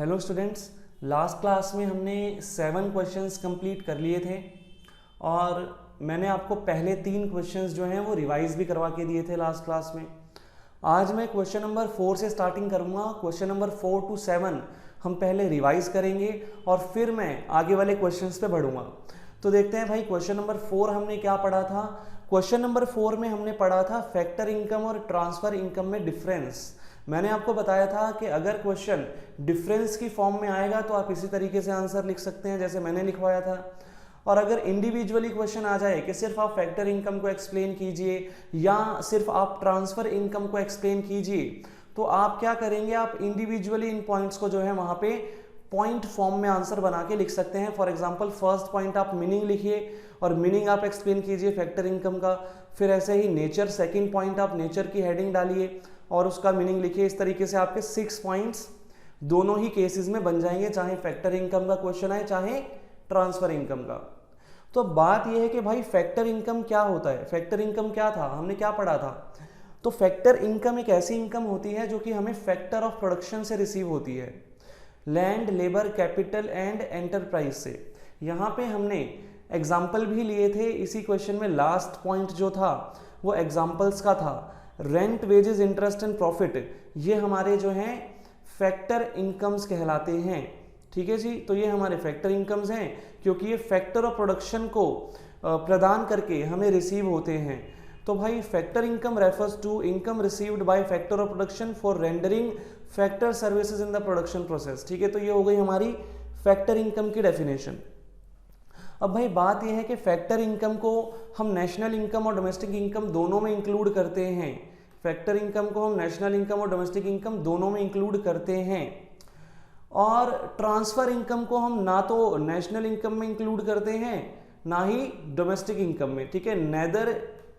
Hello students, last class में हमने 7 questions complete कर लिए थे और मैंने आपको पहले 3 क्वेश्चंस जो हैं वो रिवाइज भी करवा के दिए थे लास्ट क्लास में। आज मैं क्वेश्चन नंबर 4 से स्टार्टिंग करूंगा। क्वेश्चन नंबर 4 to 7 हम पहले रिवाइज करेंगे और फिर मैं आगे वाले क्वेश्चंस पे बढ़ूंगा। तो देखते हैं भाई, क्वेश्चन नंबर 4 हमने क्या पढ़ा था। क्वेश्चन नंबर 4 में हमने पढ़ा था फैक्टर इनकम और ट्रांसफर इनकम में डिफरेंस। मैंने आपको बताया था कि अगर क्वेश्चन डिफरेंस की फॉर्म में आएगा तो आप इसी तरीके से आंसर लिख सकते हैं जैसे मैंने लिखवाया था, और अगर इंडिविजुअली क्वेश्चन आ जाए कि सिर्फ आप फैक्टर इनकम को एक्सप्लेन कीजिए या सिर्फ आप ट्रांसफर इनकम को एक्सप्लेन कीजिए, तो आप क्या करेंगे, आप इंडिविजुअली इन पॉइंट्स को जो है वहां पे पॉइंट फॉर्म में आंसर बना के लिख सकते हैं। फॉर एग्जांपल फर्स्ट पॉइंट आप मीनिंग लिखिए और मीनिंग आप एक्सप्लेन कीजिए फैक्टर इनकम का। फिर ऐसे ही नेचर, सेकंड पॉइंट आप नेचर की हेडिंग डालिए और उसका मीनिंग लिखिए। इस तरीके से आपके 6 पॉइंट्स दोनों ही केसेस में बन जाएंगे, चाहे फैक्टर इनकम का क्वेश्चन आए चाहे ट्रांसफर इनकम का। तो बात यह है कि भाई फैक्टर इनकम क्या होता है, फैक्टर इनकम क्या था, हमने क्या पढ़ा था। तो फैक्टर इनकम एक ऐसी इनकम होती है जो कि हमें फैक्टर ऑफ प्रोडक्शन से रिसीव होती है, land, labour, capital and enterprise से। यहाँ पे हमने एग्जाम्पल भी लिए थे इसी क्वेश्चन में। लास्ट पॉइंट जो था वो एग्जाम्पल्स का था। Rent, wages, interest and profit, ये हमारे जो हैं फैक्टर इनकम्स कहलाते हैं। ठीक है जी, तो ये हमारे फैक्टर इनकम्स हैं क्योंकि ये फैक्टर ऑफ प्रोडक्शन को प्रदान करके हमें रिसीव होते हैं। तो भाई factor income refers to income received by factor of production for rendering factor services in the production process. ठीक है, तो ये हो गई हमारी फैक्टर इनकम की डेफिनेशन। अब भाई बात यह है कि फैक्टर इनकम को हम नेशनल इनकम और डोमेस्टिक इनकम दोनों में इंक्लूड करते हैं। फैक्टर इनकम को हम नेशनल इनकम और डोमेस्टिक इनकम दोनों में इंक्लूड करते हैं। और ट्रांसफर इनकम को हम ना तो नेशनल इनकम में इंक्लूड करते हैं ना ही डोमेस्टिक इनकम में। ठीक है,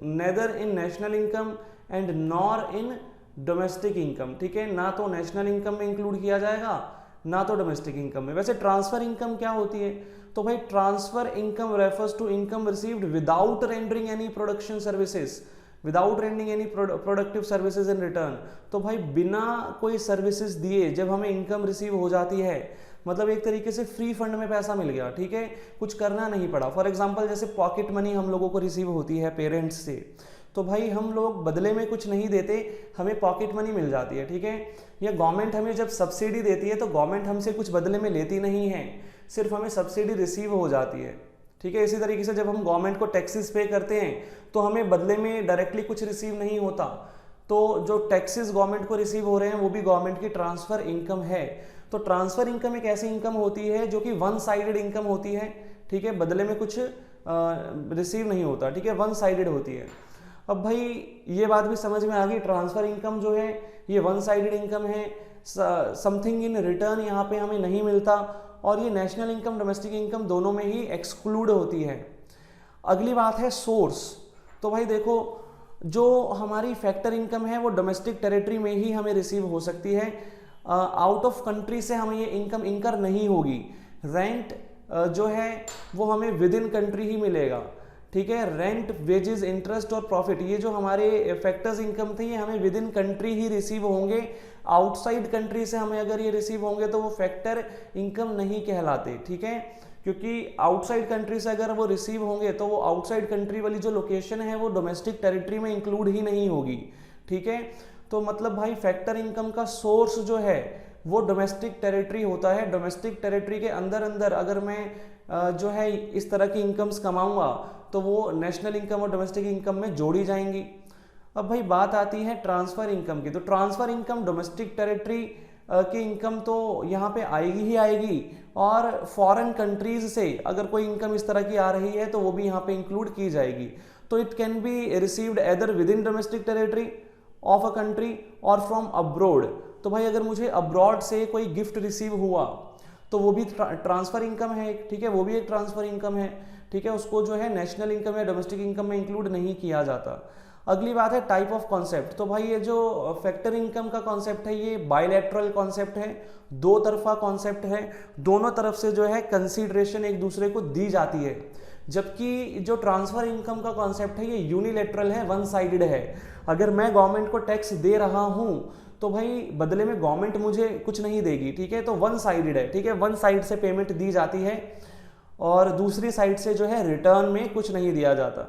neither in national income and nor in domestic income. ठीक है, ना तो नेशनल इनकम में इंक्लूड किया जाएगा ना तो डोमेस्टिक इनकम में। वैसे ट्रांसफर इनकम क्या होती है, तो भाई transfer income refers to income received without rendering any production services, without rendering any productive services in return. तो भाई बिना कोई सर्विसेज दिए जब हमें इनकम रिसीव हो जाती है, मतलब एक तरीके से फ्री फंड में पैसा मिल गया। ठीक है, कुछ करना नहीं पड़ा। फॉर एग्जांपल जैसे पॉकेट मनी हम लोगों को रिसीव होती है पेरेंट्स से, तो भाई हम लोग बदले में कुछ नहीं देते, हमें पॉकेट मनी मिल जाती है। ठीक है, या गवर्नमेंट हमें जब सब्सिडी देती है तो गवर्नमेंट हमसे कुछ बदले में लेती नहीं है, सिर्फ हमें सब्सिडी रिसीव हो जाती है। ठीक है, इसी तरीके से जब हम गवर्नमेंट को टैक्सेस पे करते हैं तो हमें बदले में डायरेक्टली कुछ रिसीव नहीं होता। तो जो टैक्सेस गवर्नमेंट को रिसीव हो रहे हैं वो भी गवर्नमेंट की ट्रांसफर इनकम है। तो ट्रांसफर इनकम एक ऐसी इनकम होती है जो कि वन साइडेड इनकम होती है। ठीक है, बदले में कुछ रिसीव नहीं होता। ठीक है, वन साइडेड होती है। अब भाई ये बात भी समझ में आ गई, ट्रांसफर इनकम जो है ये वन साइडेड इनकम है, समथिंग इन रिटर्न यहाँ पे हमें नहीं मिलता, और ये नेशनल इनकम डोमेस्टिक इनकम दोनों में ही एक्सक्लूड होती है। अगली बात है सोर्स। तो भाई देखो, जो हमारी फैक्टर इनकम है वो डोमेस्टिक टेरिटरी में ही हमें रिसीव हो सकती है, आउट ऑफ कंट्री से हमें ये इनकम इनकर नहीं होगी। रेंट जो है वो हमें विद इन कंट्री ही मिलेगा। ठीक है, रेंट, वेजेस, इंटरेस्ट और प्रॉफिट, ये जो हमारे फैक्टर्स इनकम थे ये हमें with in country he receive होंगे। आउटसाइड कंट्री से हमें अगर ये रिसीव होंगे तो वो फैक्टर इनकम नहीं कहलाते। ठीक है, क्योंकि आउटसाइड कंट्री से अगर वो रिसीव होंगे तो वो आउटसाइड कंट्री वाली जो लोकेशन है वो डोमेस्टिक टेरिटरी में इंक्लूड ही नहीं होगी। ठीक है, तो मतलब भाई फैक्टर इनकम का सोर्स जो है वो डोमेस्टिक टेरिटरी होता है। डोमेस्टिक टेरिटरी के अंदर अंदर अगर मैं जो है इस तरह की इनकम्स कमाऊंगा तो वो नेशनल इनकम और डोमेस्टिक इनकम में जोड़ी जाएंगी। अब भाई बात आती है ट्रांसफर इनकम की। तो ट्रांसफर इनकम डोमेस्टिक टेरिटरी की इनकम तो यहाँ पे आएगी ही आएगी, और फॉरेन कंट्रीज से अगर कोई इनकम इस तरह की आ रही है तो वो भी यहाँ पे इंक्लूड की जाएगी। तो it can be received either with in domestic territory of a country और फ्रॉम अब्रॉड। तो भाई अगर मुझे अब्रॉड से कोई गिफ्ट रिसीव हुआ तो वो भी ट्रांसफर इनकम है। ठीक है, वो भी एक ट्रांसफर इनकम है। ठीक है, उसको जो है नेशनल इनकम या डोमेस्टिक इनकम में इंक्लूड नहीं किया जाता। अगली बात है टाइप ऑफ कॉन्सेप्ट। तो भाई ये जो फैक्टर इनकम का कॉन्सेप्ट है ये बायलैटरल कॉन्सेप्ट है, दो तरफा कॉन्सेप्ट है, दोनों तरफ से जो है कंसीडरेशन एक दूसरे को दी जाती है। जबकि जो ट्रांसफर इनकम का कॉन्सेप्ट है ये यूनिलैटरल है, वन साइडेड है। अगर मैं गवर्नमेंट को टैक्स दे रहा हूं तो भाई बदले में गवर्नमेंट मुझे कुछ नहीं देगी, ठीक है, तो वन साइडेड है, ठीक है, वन साइड से पेमेंट दी जाती है और दूसरी साइड से जो है रिटर्न में कुछ नहीं दिया जाता।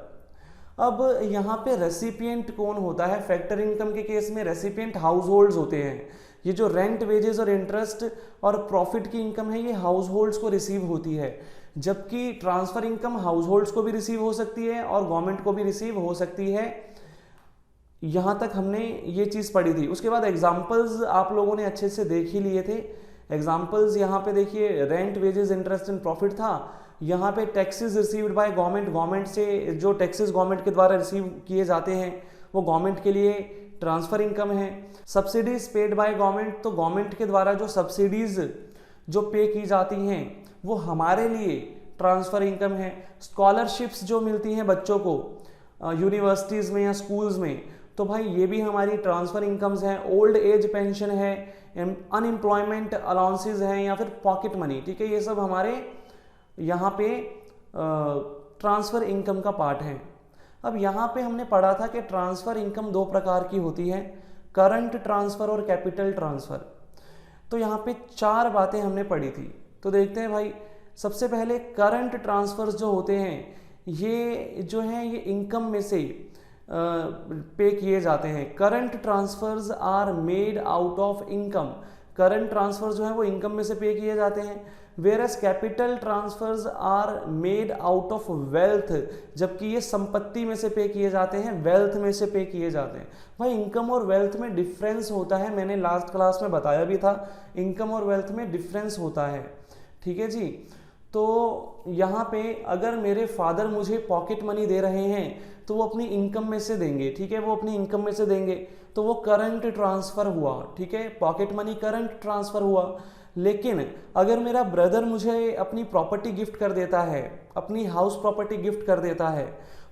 अब यहाँ पे रेसिपिएंट कौन होता है? फैक्टर इनकम के केस में रेसिपिएंट हाउस होल्ड्स होते हैं। ये जो रेंट, वेजेस और इंटरेस्ट और प्रॉफिट की इनकम है ये हाउस होल्ड्स को रिसीव होती है, जबकि ट्रांसफर इनकम हाउस होल्ड्स को भी रिसीव हो सकती है और गवर्नमेंट को भी रिसीव हो सकती है। यहाँ तक हमने ये चीज़ पढ़ी थी। उसके बाद एग्जाम्पल्स आप लोगों ने अच्छे से देख ही लिए थे। एग्जाम्पल्स यहाँ पे देखिए, rent, wages, interest and profit था। यहाँ पे taxes received by government, government से जो टैक्सेस गवर्नमेंट के द्वारा रिसीव किए जाते हैं वो गवर्नमेंट के लिए ट्रांसफर इनकम है। सब्सिडीज पेड बाय गवर्नमेंट, तो गवर्नमेंट के द्वारा जो सब्सिडीज जो पे की जाती हैं वो हमारे लिए ट्रांसफर इनकम है। स्कॉलरशिप्स जो मिलती हैं बच्चों को यूनिवर्सिटीज़ में या स्कूल्स में, तो भाई ये भी हमारी ट्रांसफर इनकम्स हैं। ओल्ड एज पेंशन है, अनएम्प्लॉयमेंट अलाउंसेज हैं या फिर पॉकेट मनी, ठीक है, ये सब हमारे यहाँ पे ट्रांसफर इनकम का पार्ट है। अब यहाँ पे हमने पढ़ा था कि ट्रांसफर इनकम दो प्रकार की होती है, करंट ट्रांसफर और कैपिटल ट्रांसफर। तो यहाँ पे चार बातें हमने पढ़ी थी, तो देखते हैं भाई। सबसे पहले करंट ट्रांसफर्स जो होते हैं ये जो हैं ये इनकम में से पे किए जाते हैं। Current transfers are made out of income, current transfers जो है वो इनकम में से पे किए जाते हैं। Whereas capital transfers are made out of wealth, जबकि ये संपत्ति में से पे किए जाते हैं, वेल्थ में से पे किए जाते हैं। भाई इनकम और वेल्थ में डिफरेंस होता है, मैंने लास्ट क्लास में बताया भी था, इनकम और वेल्थ में डिफरेंस होता है, ठीक है जी। तो यहाँ पे अगर मेरे फादर मुझे पॉकेट मनी दे रहे हैं तो वो अपनी इनकम में से देंगे, ठीक है, वो अपनी इनकम में से देंगे, तो वो करंट ट्रांसफर हुआ, ठीक है, पॉकेट मनी करंट ट्रांसफर हुआ। लेकिन अगर मेरा ब्रदर मुझे अपनी प्रॉपर्टी गिफ्ट कर देता है, अपनी हाउस प्रॉपर्टी गिफ्ट कर देता है,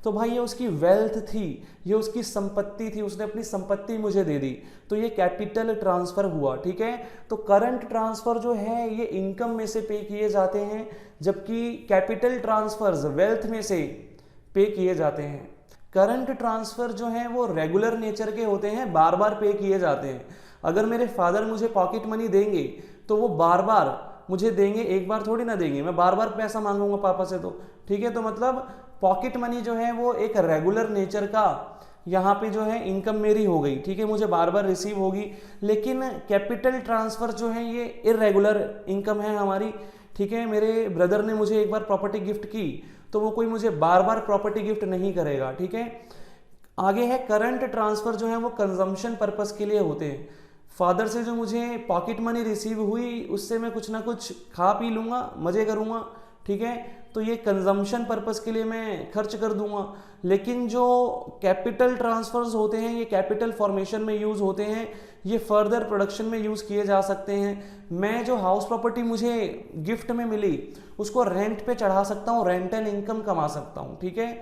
तो भाई ये उसकी वेल्थ थी, ये उसकी संपत्ति थी, उसने अपनी संपत्ति मुझे दे दी, तो ये कैपिटल ट्रांसफर हुआ, ठीक है। तो करंट ट्रांसफर जो है ये इनकम में से पे किए जाते हैं, जबकि कैपिटल ट्रांसफर्स वेल्थ में से पे किए जाते हैं। करंट ट्रांसफर जो है वो रेगुलर नेचर के होते हैं, बार बार पे किए जाते हैं। अगर मेरे फादर मुझे पॉकेट मनी देंगे तो वो बार बार मुझे देंगे, एक बार थोड़ी ना देंगे, मैं बार बार पैसा मांगूंगा पापा से, तो ठीक है। तो मतलब पॉकेट मनी जो है वो एक रेगुलर नेचर का यहाँ पे जो है इनकम मेरी हो गई, ठीक है, मुझे बार बार रिसीव होगी। लेकिन कैपिटल ट्रांसफर जो है ये इरेगुलर इनकम है हमारी, ठीक है। मेरे ब्रदर ने मुझे एक बार प्रॉपर्टी गिफ्ट की तो वो कोई मुझे बार बार प्रॉपर्टी गिफ्ट नहीं करेगा, ठीक है। आगे है करंट ट्रांसफर जो है वो कंजम्पशन पर्पस के लिए होते हैं। फादर से जो मुझे पॉकेट मनी रिसीव हुई उससे मैं कुछ ना कुछ खा पी लूँगा, मज़े करूँगा, ठीक है, तो ये कंजम्पशन पर्पस के लिए मैं खर्च कर दूंगा। लेकिन जो कैपिटल ट्रांसफर्स होते हैं ये कैपिटल फॉर्मेशन में यूज़ होते हैं, ये फर्दर प्रोडक्शन में यूज़ किए जा सकते हैं। मैं जो हाउस प्रॉपर्टी मुझे गिफ्ट में मिली उसको रेंट पे चढ़ा सकता हूँ, रेंटल इनकम कमा सकता हूँ, ठीक है।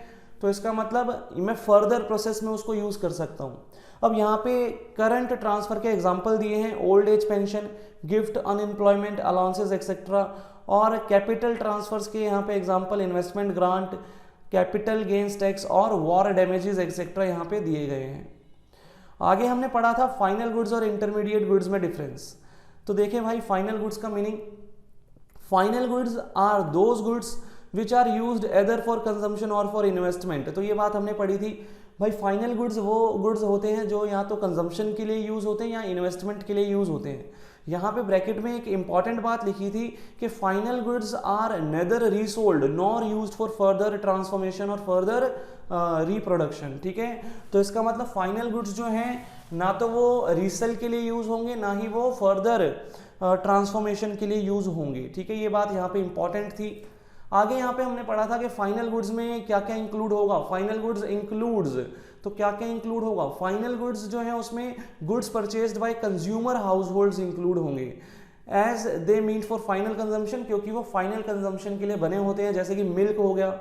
तो इसका मतलब मैं फर्दर प्रोसेस में उसको यूज़ कर सकता हूँ। अब यहाँ पे करंट ट्रांसफर के एग्जांपल दिए हैं, old age pension, gift, unemployment allowances etcetera. और कैपिटल ट्रांसफर्स के यहाँ पे example investment grant, capital gains tax और वॉर डैमेजेस एक्सेट्रा यहाँ पे दिए गए हैं। आगे हमने पढ़ा था फाइनल गुड्स और इंटरमीडिएट गुड्स में डिफरेंस। तो देखिए भाई फाइनल गुड्स का meaning, final goods are those goods which are used either for consumption और फॉर इन्वेस्टमेंट। तो ये बात हमने पढ़ी थी भाई, फाइनल गुड्स वो गुड्स होते हैं जो या तो कंजम्पशन के लिए यूज होते हैं या इन्वेस्टमेंट के लिए यूज होते हैं। यहाँ पे ब्रैकेट में एक इंपॉर्टेंट बात लिखी थी कि final goods are neither resold nor used for further transformation और फर्दर रिप्रोडक्शन, ठीक है। तो इसका मतलब फाइनल गुड्स जो हैं ना तो वो रीसेल के लिए यूज होंगे ना ही वो फर्दर ट्रांसफॉर्मेशन के लिए यूज होंगे, ठीक है। ये बात यहाँ पे इंपॉर्टेंट थी। आगे यहाँ पे हमने पढ़ा था कि फाइनल गुड्स में क्या क्या इंक्लूड होगा। फाइनल गुड्स इंक्लूड्स, तो क्या क्या इंक्लूड होगा, फाइनल गुड्स जो है उसमें goods purchased by consumer house holds include होंगे as they meet for final consumption, क्योंकि वो फाइनल कंजम्पशन के लिए बने होते हैं। जैसे कि मिल्क हो गया,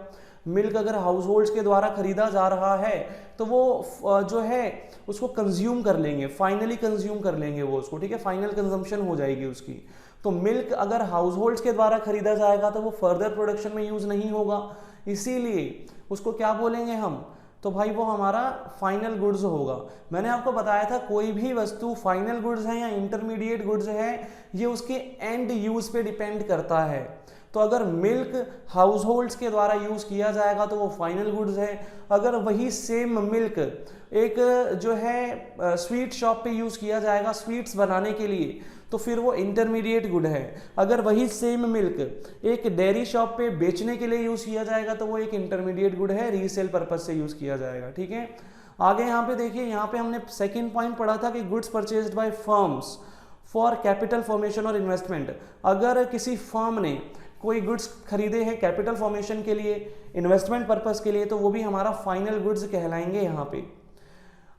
मिल्क अगर हाउस होल्ड्स के द्वारा खरीदा जा रहा है तो वो जो है उसको कंज्यूम कर लेंगे, फाइनली कंज्यूम कर लेंगे वो उसको, ठीक है, फाइनल कंजम्पशन हो जाएगी उसकी। तो मिल्क अगर हाउस होल्ड्स के द्वारा खरीदा जाएगा तो वो फर्दर प्रोडक्शन में यूज नहीं होगा, इसीलिए उसको क्या बोलेंगे हम, तो भाई वो हमारा फाइनल गुड्स होगा। मैंने आपको बताया था कोई भी वस्तु फाइनल गुड्स है या इंटरमीडिएट गुड्स है, ये उसके एंड यूज पे डिपेंड करता है। तो अगर मिल्क हाउस होल्ड्स के द्वारा यूज किया जाएगा तो वो फाइनल गुड्स है। अगर वही सेम मिल्क एक जो है स्वीट शॉप पे यूज किया जाएगा स्वीट्स बनाने के लिए, तो फिर वो इंटरमीडिएट गुड है। अगर वही सेम मिल्क एक डेयरी शॉप पे बेचने के लिए यूज किया जाएगा तो वो एक इंटरमीडिएट गुड है, रीसेल पर्पज से यूज किया जाएगा। ठीक है, आगे यहाँ पे देखिए, यहाँ पे हमने सेकेंड पॉइंट पढ़ा था कि goods purchased bye firms for capital formation और इन्वेस्टमेंट। अगर किसी फर्म ने कोई गुड्स खरीदे हैं कैपिटल फॉर्मेशन के लिए, इन्वेस्टमेंट पर्पस के लिए, तो वो भी हमारा फाइनल गुड्स कहलाएंगे यहाँ पे।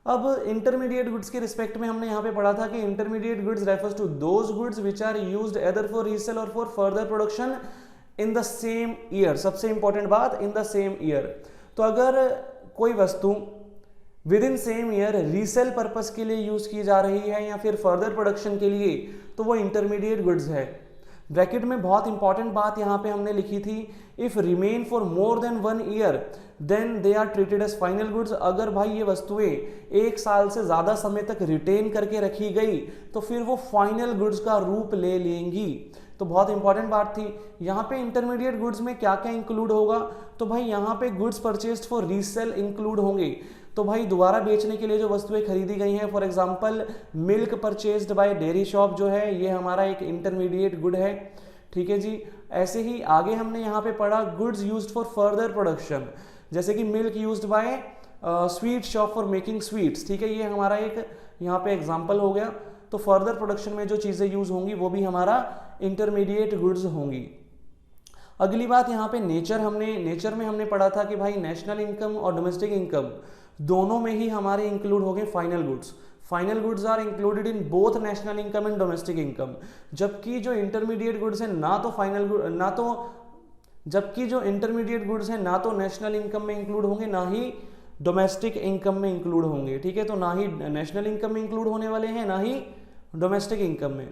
अब इंटरमीडिएट गुड्स के रिस्पेक्ट में हमने यहाँ पे पढ़ा था कि intermediate goods refers to those goods which are used either for resale और for further production in the same year. सबसे इंपॉर्टेंट बात, इन द सेम ईयर। तो अगर कोई वस्तु within same year resale purpose के लिए यूज की जा रही है या फिर फर्दर प्रोडक्शन के लिए, तो वो इंटरमीडिएट गुड्स है। ब्रैकेट में बहुत इंपॉर्टेंट बात यहाँ पे हमने लिखी थी, if remain for more than 1 year then they are treated as final goods. अगर भाई ये वस्तुएं 1 साल से ज्यादा समय तक रिटेन करके रखी गई तो फिर वो फाइनल गुड्स का रूप ले लेंगी। तो बहुत इंपॉर्टेंट बात थी। यहाँ पे इंटरमीडिएट गुड्स में क्या क्या इंक्लूड होगा, तो भाई यहाँ पे goods purchased for resale include होंगे। तो भाई दोबारा बेचने के लिए जो वस्तुएं खरीदी गई हैं, for example milk purchased bye dairy shop जो है, ये हमारा एक इंटरमीडिएट गुड है। ठीक है जी। ऐसे ही आगे हमने यहाँ पे पढ़ा goods used for further production, जैसे कि milk used by sweet shop for making sweets. ठीक है, ये हमारा एक यहाँ पे एग्जाम्पल हो गया। तो फर्दर प्रोडक्शन में जो चीजें यूज होंगी वो भी हमारा इंटरमीडिएट गुड्स होंगी। अगली बात यहाँ पे नेचर में हमने पढ़ा था कि भाई नेशनल इनकम और डोमेस्टिक इनकम दोनों में ही हमारे इंक्लूड हो गए final goods. Final goods are included in both national income and domestic income. जबकि जो इंटरमीडिएट गुड्स है जबकि जो इंटरमीडिएट गुड्स है ना तो नेशनल इनकम में इंक्लूड होंगे ना ही डोमेस्टिक इनकम में इंक्लूड होंगे। ठीक है, तो ना ही नेशनल इनकम में इंक्लूड होने वाले हैं ना ही डोमेस्टिक इनकम में।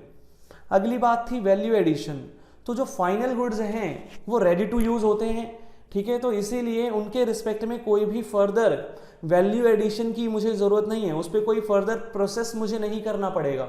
अगली बात थी वैल्यू एडिशन। तो जो फाइनल गुड्स हैं वो रेडी टू यूज होते हैं। ठीक है, तो इसीलिए उनके रिस्पेक्ट में कोई भी फर्दर वैल्यू एडिशन की मुझे जरूरत नहीं है, उस पर कोई फर्दर प्रोसेस मुझे नहीं करना पड़ेगा।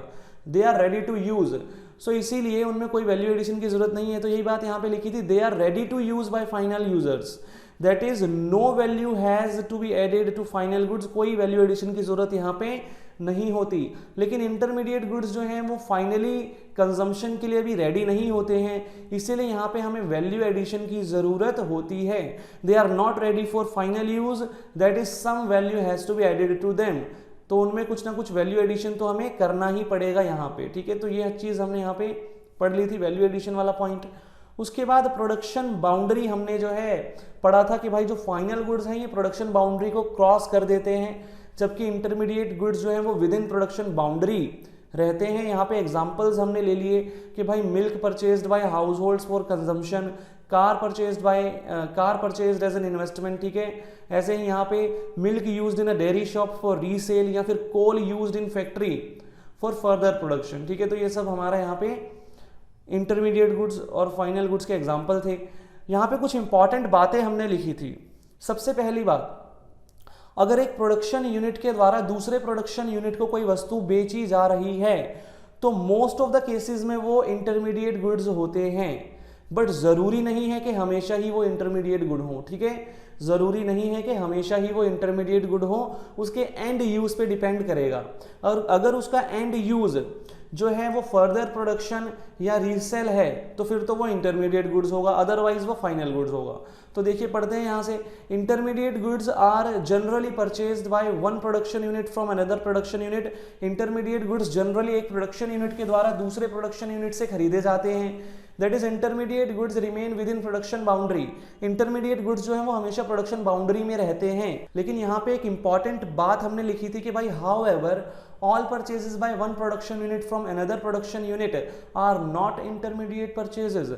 They are ready to use, so इसीलिए उनमें कोई वैल्यू एडिशन की जरूरत नहीं है। तो यही बात यहाँ पे लिखी थी, they are ready to use by final users, that is no value has to be added to final goods. कोई वैल्यू एडिशन की जरूरत यहाँ पे नहीं होती। लेकिन इंटरमीडिएट गुड्स जो हैं वो फाइनली कंजम्पशन के लिए भी रेडी नहीं होते हैं, इसीलिए यहाँ पे हमें वैल्यू एडिशन की जरूरत होती है। They are not ready for final use, that is some value has to be added to them. तो उनमें कुछ ना कुछ वैल्यू एडिशन तो हमें करना ही पड़ेगा यहाँ पे। ठीक है, तो ये चीज हमने यहाँ पे पढ़ ली थी, वैल्यू एडिशन वाला पॉइंट। उसके बाद प्रोडक्शन बाउंड्री हमने जो है पढ़ा था कि भाई जो फाइनल गुड्स हैं ये प्रोडक्शन बाउंड्री को क्रॉस कर देते हैं, जबकि इंटरमीडिएट गुड्स जो हैं वो विद इन प्रोडक्शन बाउंड्री रहते हैं। यहाँ पे एग्जांपल्स हमने ले लिए कि भाई milk purchased by house holds for consumption, car purchased as an investment. ठीक है, ऐसे ही यहाँ पे milk used in a dairy shop for resale या फिर coal used in factory for further production. ठीक है, तो ये सब हमारा यहाँ पे इंटरमीडिएट गुड्स और फाइनल गुड्स के एग्जाम्पल थे। यहाँ पे कुछ इंपॉर्टेंट बातें हमने लिखी थी। सबसे पहली बात, अगर एक प्रोडक्शन यूनिट के द्वारा दूसरे प्रोडक्शन यूनिट को कोई वस्तु बेची जा रही है तो मोस्ट ऑफ द केसेस में वो इंटरमीडिएट गुड्स होते हैं, बट जरूरी नहीं है कि हमेशा ही वो इंटरमीडिएट गुड हो। ठीक है, जरूरी नहीं है कि हमेशा ही वो इंटरमीडिएट गुड हो, उसके एंड यूज पे डिपेंड करेगा। और अगर उसका एंड यूज जो है वो फर्दर प्रोडक्शन या रीसेल है तो फिर तो वो इंटरमीडिएट गुड्स होगा, अदरवाइज वो फाइनल गुड्स होगा। तो देखिए पढ़ते हैं यहाँ से, intermediate goods are generally purchased by one production unit from another production unit. Intermediate goods generally एक प्रोडक्शन यूनिट के द्वारा दूसरे प्रोडक्शन यूनिट से खरीदे जाते हैं। That is intermediate goods remain within production boundary. Intermediate goods जो है वो हमेशा प्रोडक्शन बाउंड्री में रहते हैं। लेकिन यहाँ पे एक इंपॉर्टेंट बात हमने लिखी थी कि भाई how ever all purchases by one production unit from another production unit are not intermediate purchases।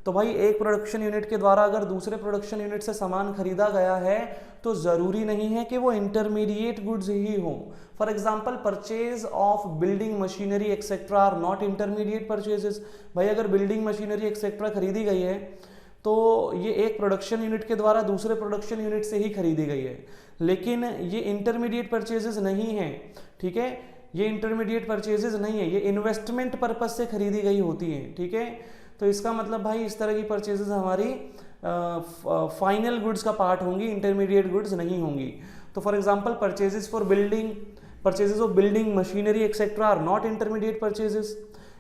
तो भाई एक प्रोडक्शन यूनिट के द्वारा अगर दूसरे प्रोडक्शन यूनिट से सामान खरीदा गया है तो जरूरी नहीं है कि वो इंटरमीडिएट गुड्स ही हो। For example purchase of building machinery etcetera are not intermediate purchases. भाई अगर बिल्डिंग मशीनरी एक्सेट्रा खरीदी गई है तो ये एक प्रोडक्शन यूनिट के द्वारा दूसरे प्रोडक्शन यूनिट से ही खरीदी गई है, लेकिन ये इंटरमीडिएट परचेजेस नहीं है, ठीक है, ये इंटरमीडिएट परचेजेस नहीं है, ये इन्वेस्टमेंट पर्पज से खरीदी गई होती है, ठीक है। तो इसका मतलब भाई इस तरह की परचेजेस हमारी फाइनल गुड्स का पार्ट होंगी, इंटरमीडिएट गुड्स नहीं होंगी। तो for example purchases for building, purchases of building machinery etcetera are not intermediate purchases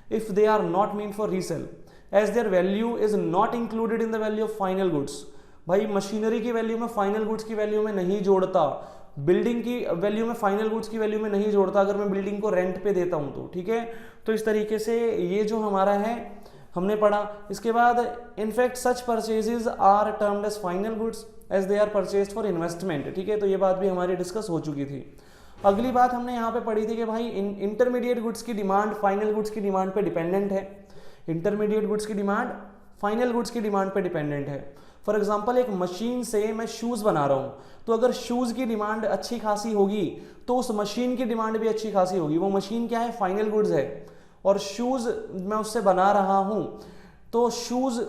if they are not meant for resale as their value is not included in the value of final goods। भाई machinery की value में final goods की value में नहीं जोड़ता, building की value में final goods की वैल्यू में नहीं जोड़ता अगर मैं बिल्डिंग को रेंट पे देता हूं तो, ठीक है। तो इस तरीके से ये जो हमारा है हमने पढ़ा। इसके बाद in fact such purchases are termed as final goods as they are purchased for investment, ठीक है। तो ये बात भी हमारी डिस्कस हो चुकी थी। अगली बात हमने यहाँ पे पढ़ी थी कि भाई इंटरमीडिएट गुड्स की डिमांड फाइनल गुड्स की डिमांड पे डिपेंडेंट है। इंटरमीडिएट गुड्स की डिमांड फाइनल गुड्स की डिमांड पे डिपेंडेंट है। फॉर एग्जांपल एक मशीन से मैं शूज़ बना रहा हूँ, तो अगर शूज़ की डिमांड अच्छी खासी होगी तो उस मशीन की डिमांड भी अच्छी खासी होगी। वो मशीन क्या है, फाइनल गुड्स है, और शूज़ मैं उससे बना रहा हूँ तो शूज़,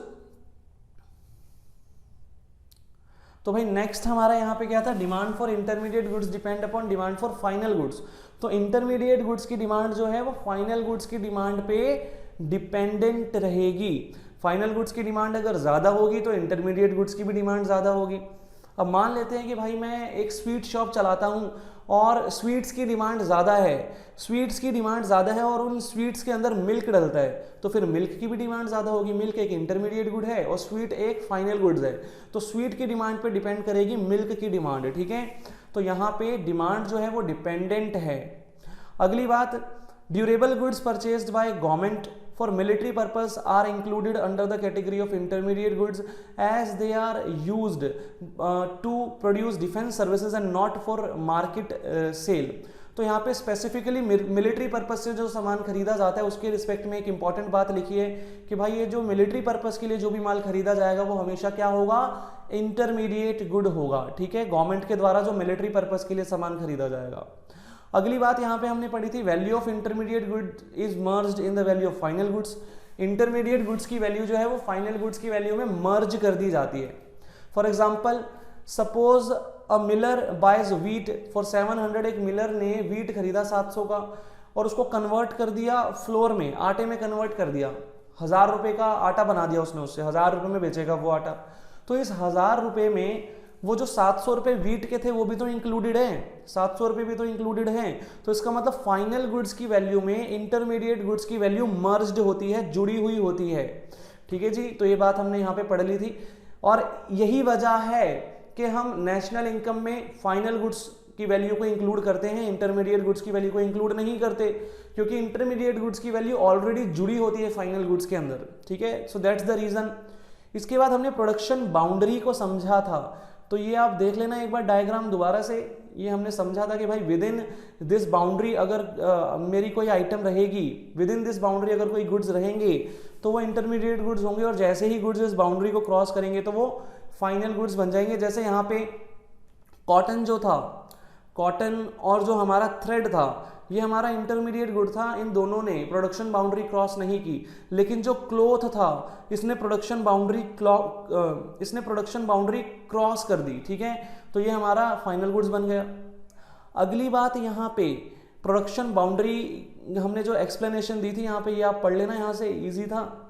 तो भाई नेक्स्ट हमारा यहाँ पे क्या था, demand for intermediate goods depend upon demand for final goods. तो इंटरमीडिएट गुड्स की डिमांड जो है वो फाइनल गुड्स की डिमांड पे डिपेंडेंट रहेगी। फाइनल गुड्स की डिमांड अगर ज़्यादा होगी तो इंटरमीडिएट गुड्स की भी डिमांड ज़्यादा होगी। अब मान लेते हैं कि भाई मैं एक स्वीट शॉप चलाता हूँ और स्वीट्स की डिमांड ज़्यादा है, स्वीट्स की डिमांड ज़्यादा है और उन स्वीट्स के अंदर मिल्क डलता है, तो फिर मिल्क की भी डिमांड ज़्यादा होगी। मिल्क एक इंटरमीडिएट गुड है और स्वीट एक फाइनल गुड्स है, तो स्वीट की डिमांड पे डिपेंड करेगी मिल्क की डिमांड, ठीक है। तो यहाँ पे डिमांड जो है वो डिपेंडेंट है। अगली बात, durable goods purchased by government for military purpose are included under the category of intermediate goods as they are used to produce defense services and not for market sale। तो यहाँ पे specifically military purpose से जो सामान खरीदा जाता है उसके रिस्पेक्ट में एक इंपॉर्टेंट बात लिखी है कि भाई ये जो मिलिट्री पर्पस के लिए जो भी माल खरीदा जाएगा वो हमेशा क्या होगा, इंटरमीडिएट गुड होगा, ठीक है। गवर्नमेंट के द्वारा जो मिलिट्री पर्पस के लिए सामान खरीदा जाएगा। अगली बात यहाँ पे हमने पढ़ी थी, value of intermediate good is merged in the value of final goods. Intermediate goods की वैल्यू जो है वो फाइनल गुड्स की वैल्यू में मर्ज कर दी जाती है। For example suppose a miller buys wheat for 700। एक मिलर ने व्हीट खरीदा 700 का और उसको कन्वर्ट कर दिया फ्लोर में, आटे में कन्वर्ट कर दिया, 1000 रुपये का आटा बना दिया उसने, उससे 1000 रुपये में बेचेगा वो आटा। तो इस 1000 रुपये में वो जो 700 रुपये व्हीट के थे वो भी तो इंक्लूडेड हैं, 700 रुपये भी तो इंक्लूडेड हैं। तो इसका मतलब फाइनल गुड्स की वैल्यू में इंटरमीडिएट गुड्स की वैल्यू मर्ज्ड होती है, जुड़ी हुई होती है, ठीक है जी। तो ये बात हमने यहाँ पे पढ़ ली थी और यही वजह है कि हम नेशनल इनकम में फाइनल गुड्स की वैल्यू को इंक्लूड करते हैं, इंटरमीडिएट गुड्स की वैल्यू को इंक्लूड नहीं करते, क्योंकि इंटरमीडिएट गुड्स की वैल्यू ऑलरेडी जुड़ी होती है फाइनल गुड्स के अंदर, ठीक है। So that's the reason. इसके बाद हमने प्रोडक्शन बाउंड्री को समझा था, तो ये आप देख लेना एक बार डायग्राम दोबारा से। ये हमने समझा था कि भाई विद इन दिस बाउंड्री अगर मेरी कोई आइटम रहेगी, विद इन दिस बाउंड्री अगर कोई गुड्स रहेंगे तो वो इंटरमीडिएट गुड्स होंगे, और जैसे ही गुड्स इस बाउंड्री को क्रॉस करेंगे तो वो फाइनल गुड्स बन जाएंगे। जैसे यहाँ पे कॉटन जो था, कॉटन और जो हमारा थ्रेड था, ये हमारा इंटरमीडिएट गुड था, इन दोनों ने प्रोडक्शन बाउंड्री क्रॉस नहीं की। लेकिन जो क्लॉथ था इसने प्रोडक्शन बाउंड्री क्रॉस कर दी, ठीक है। तो ये हमारा फाइनल गुड्स बन गया। अगली बात यहाँ पे प्रोडक्शन बाउंड्री हमने जो एक्सप्लेनेशन दी थी यहाँ पे, ये आप पढ़ लेना, यहाँ से इजी था।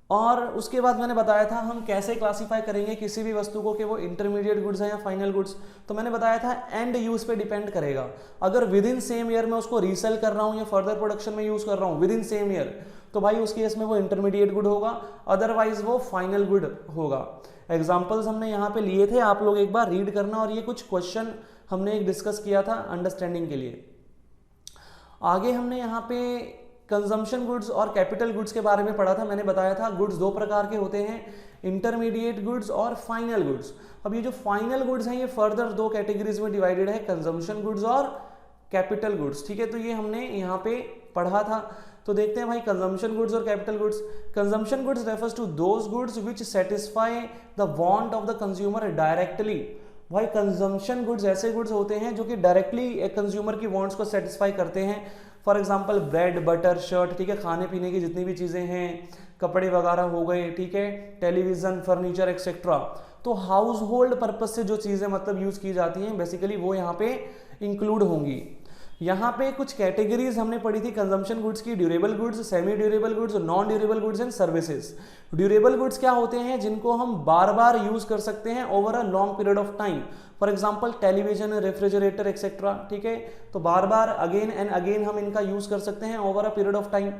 और उसके बाद मैंने बताया था हम कैसे क्लासीफाई करेंगे किसी भी वस्तु को कि वो इंटरमीडिएट गुड्स है या फाइनल गुड्स। तो मैंने बताया था एंड यूज पे डिपेंड करेगा। अगर विद इन सेम ईयर में उसको रीसेल कर रहा हूँ या फर्दर प्रोडक्शन में यूज कर रहा हूँ विद इन सेम ईयर, तो भाई उस केस में वो इंटरमीडिएट गुड होगा, अदरवाइज वो फाइनल गुड होगा। एग्जाम्पल्स हमने यहाँ पे लिए थे, आप लोग एक बार रीड करना, और ये कुछ क्वेश्चन हमने एक डिस्कस किया था अंडरस्टैंडिंग के लिए। आगे हमने यहाँ पे कंजम्पशन गुड्स और कैपिटल गुड्स के बारे में पढ़ा था। मैंने बताया था गुड्स दो प्रकार के होते हैं, इंटरमीडिएट गुड्स और फाइनल गुड्स। अब ये जो फाइनल गुड्स हैं ये फर्दर दो कैटेगरीज में डिवाइडेड है, कंजम्पशन गुड्स और कैपिटल गुड्स, ठीक है। तो ये हमने यहाँ पे पढ़ा था। तो देखते हैं भाई कंजम्पशन गुड्स और capital goods. Consumption goods refers to those goods which satisfy the want of the consumer directly. भाई कंजम्पशन गुड्स ऐसे गुड्स होते हैं जो कि डायरेक्टली कंज्यूमर की वांट्स को सेटिस्फाई करते हैं। For example bread, butter, shirt, ठीक है, खाने पीने की जितनी भी चीज़ें हैं, कपड़े वगैरह हो गए, ठीक है, टेलीविज़न, फर्नीचर एक्सेट्रा। तो हाउस होल्ड पर्पज से जो चीज़ें मतलब यूज़ की जाती हैं बेसिकली वो यहाँ पे इंक्लूड होंगी। यहाँ पे कुछ कैटेगरीज हमने पढ़ी थी कंजम्पशन गुड्स की, durable goods, semi durable goods, non durable goods and services. Durable goods क्या होते हैं? जिनको हम बार बार यूज कर सकते हैं over a long period of time. For example television, refrigerator etcetera, ठीक है, तो बार बार अगेन एंड अगेन हम इनका यूज कर सकते हैं over a period of time.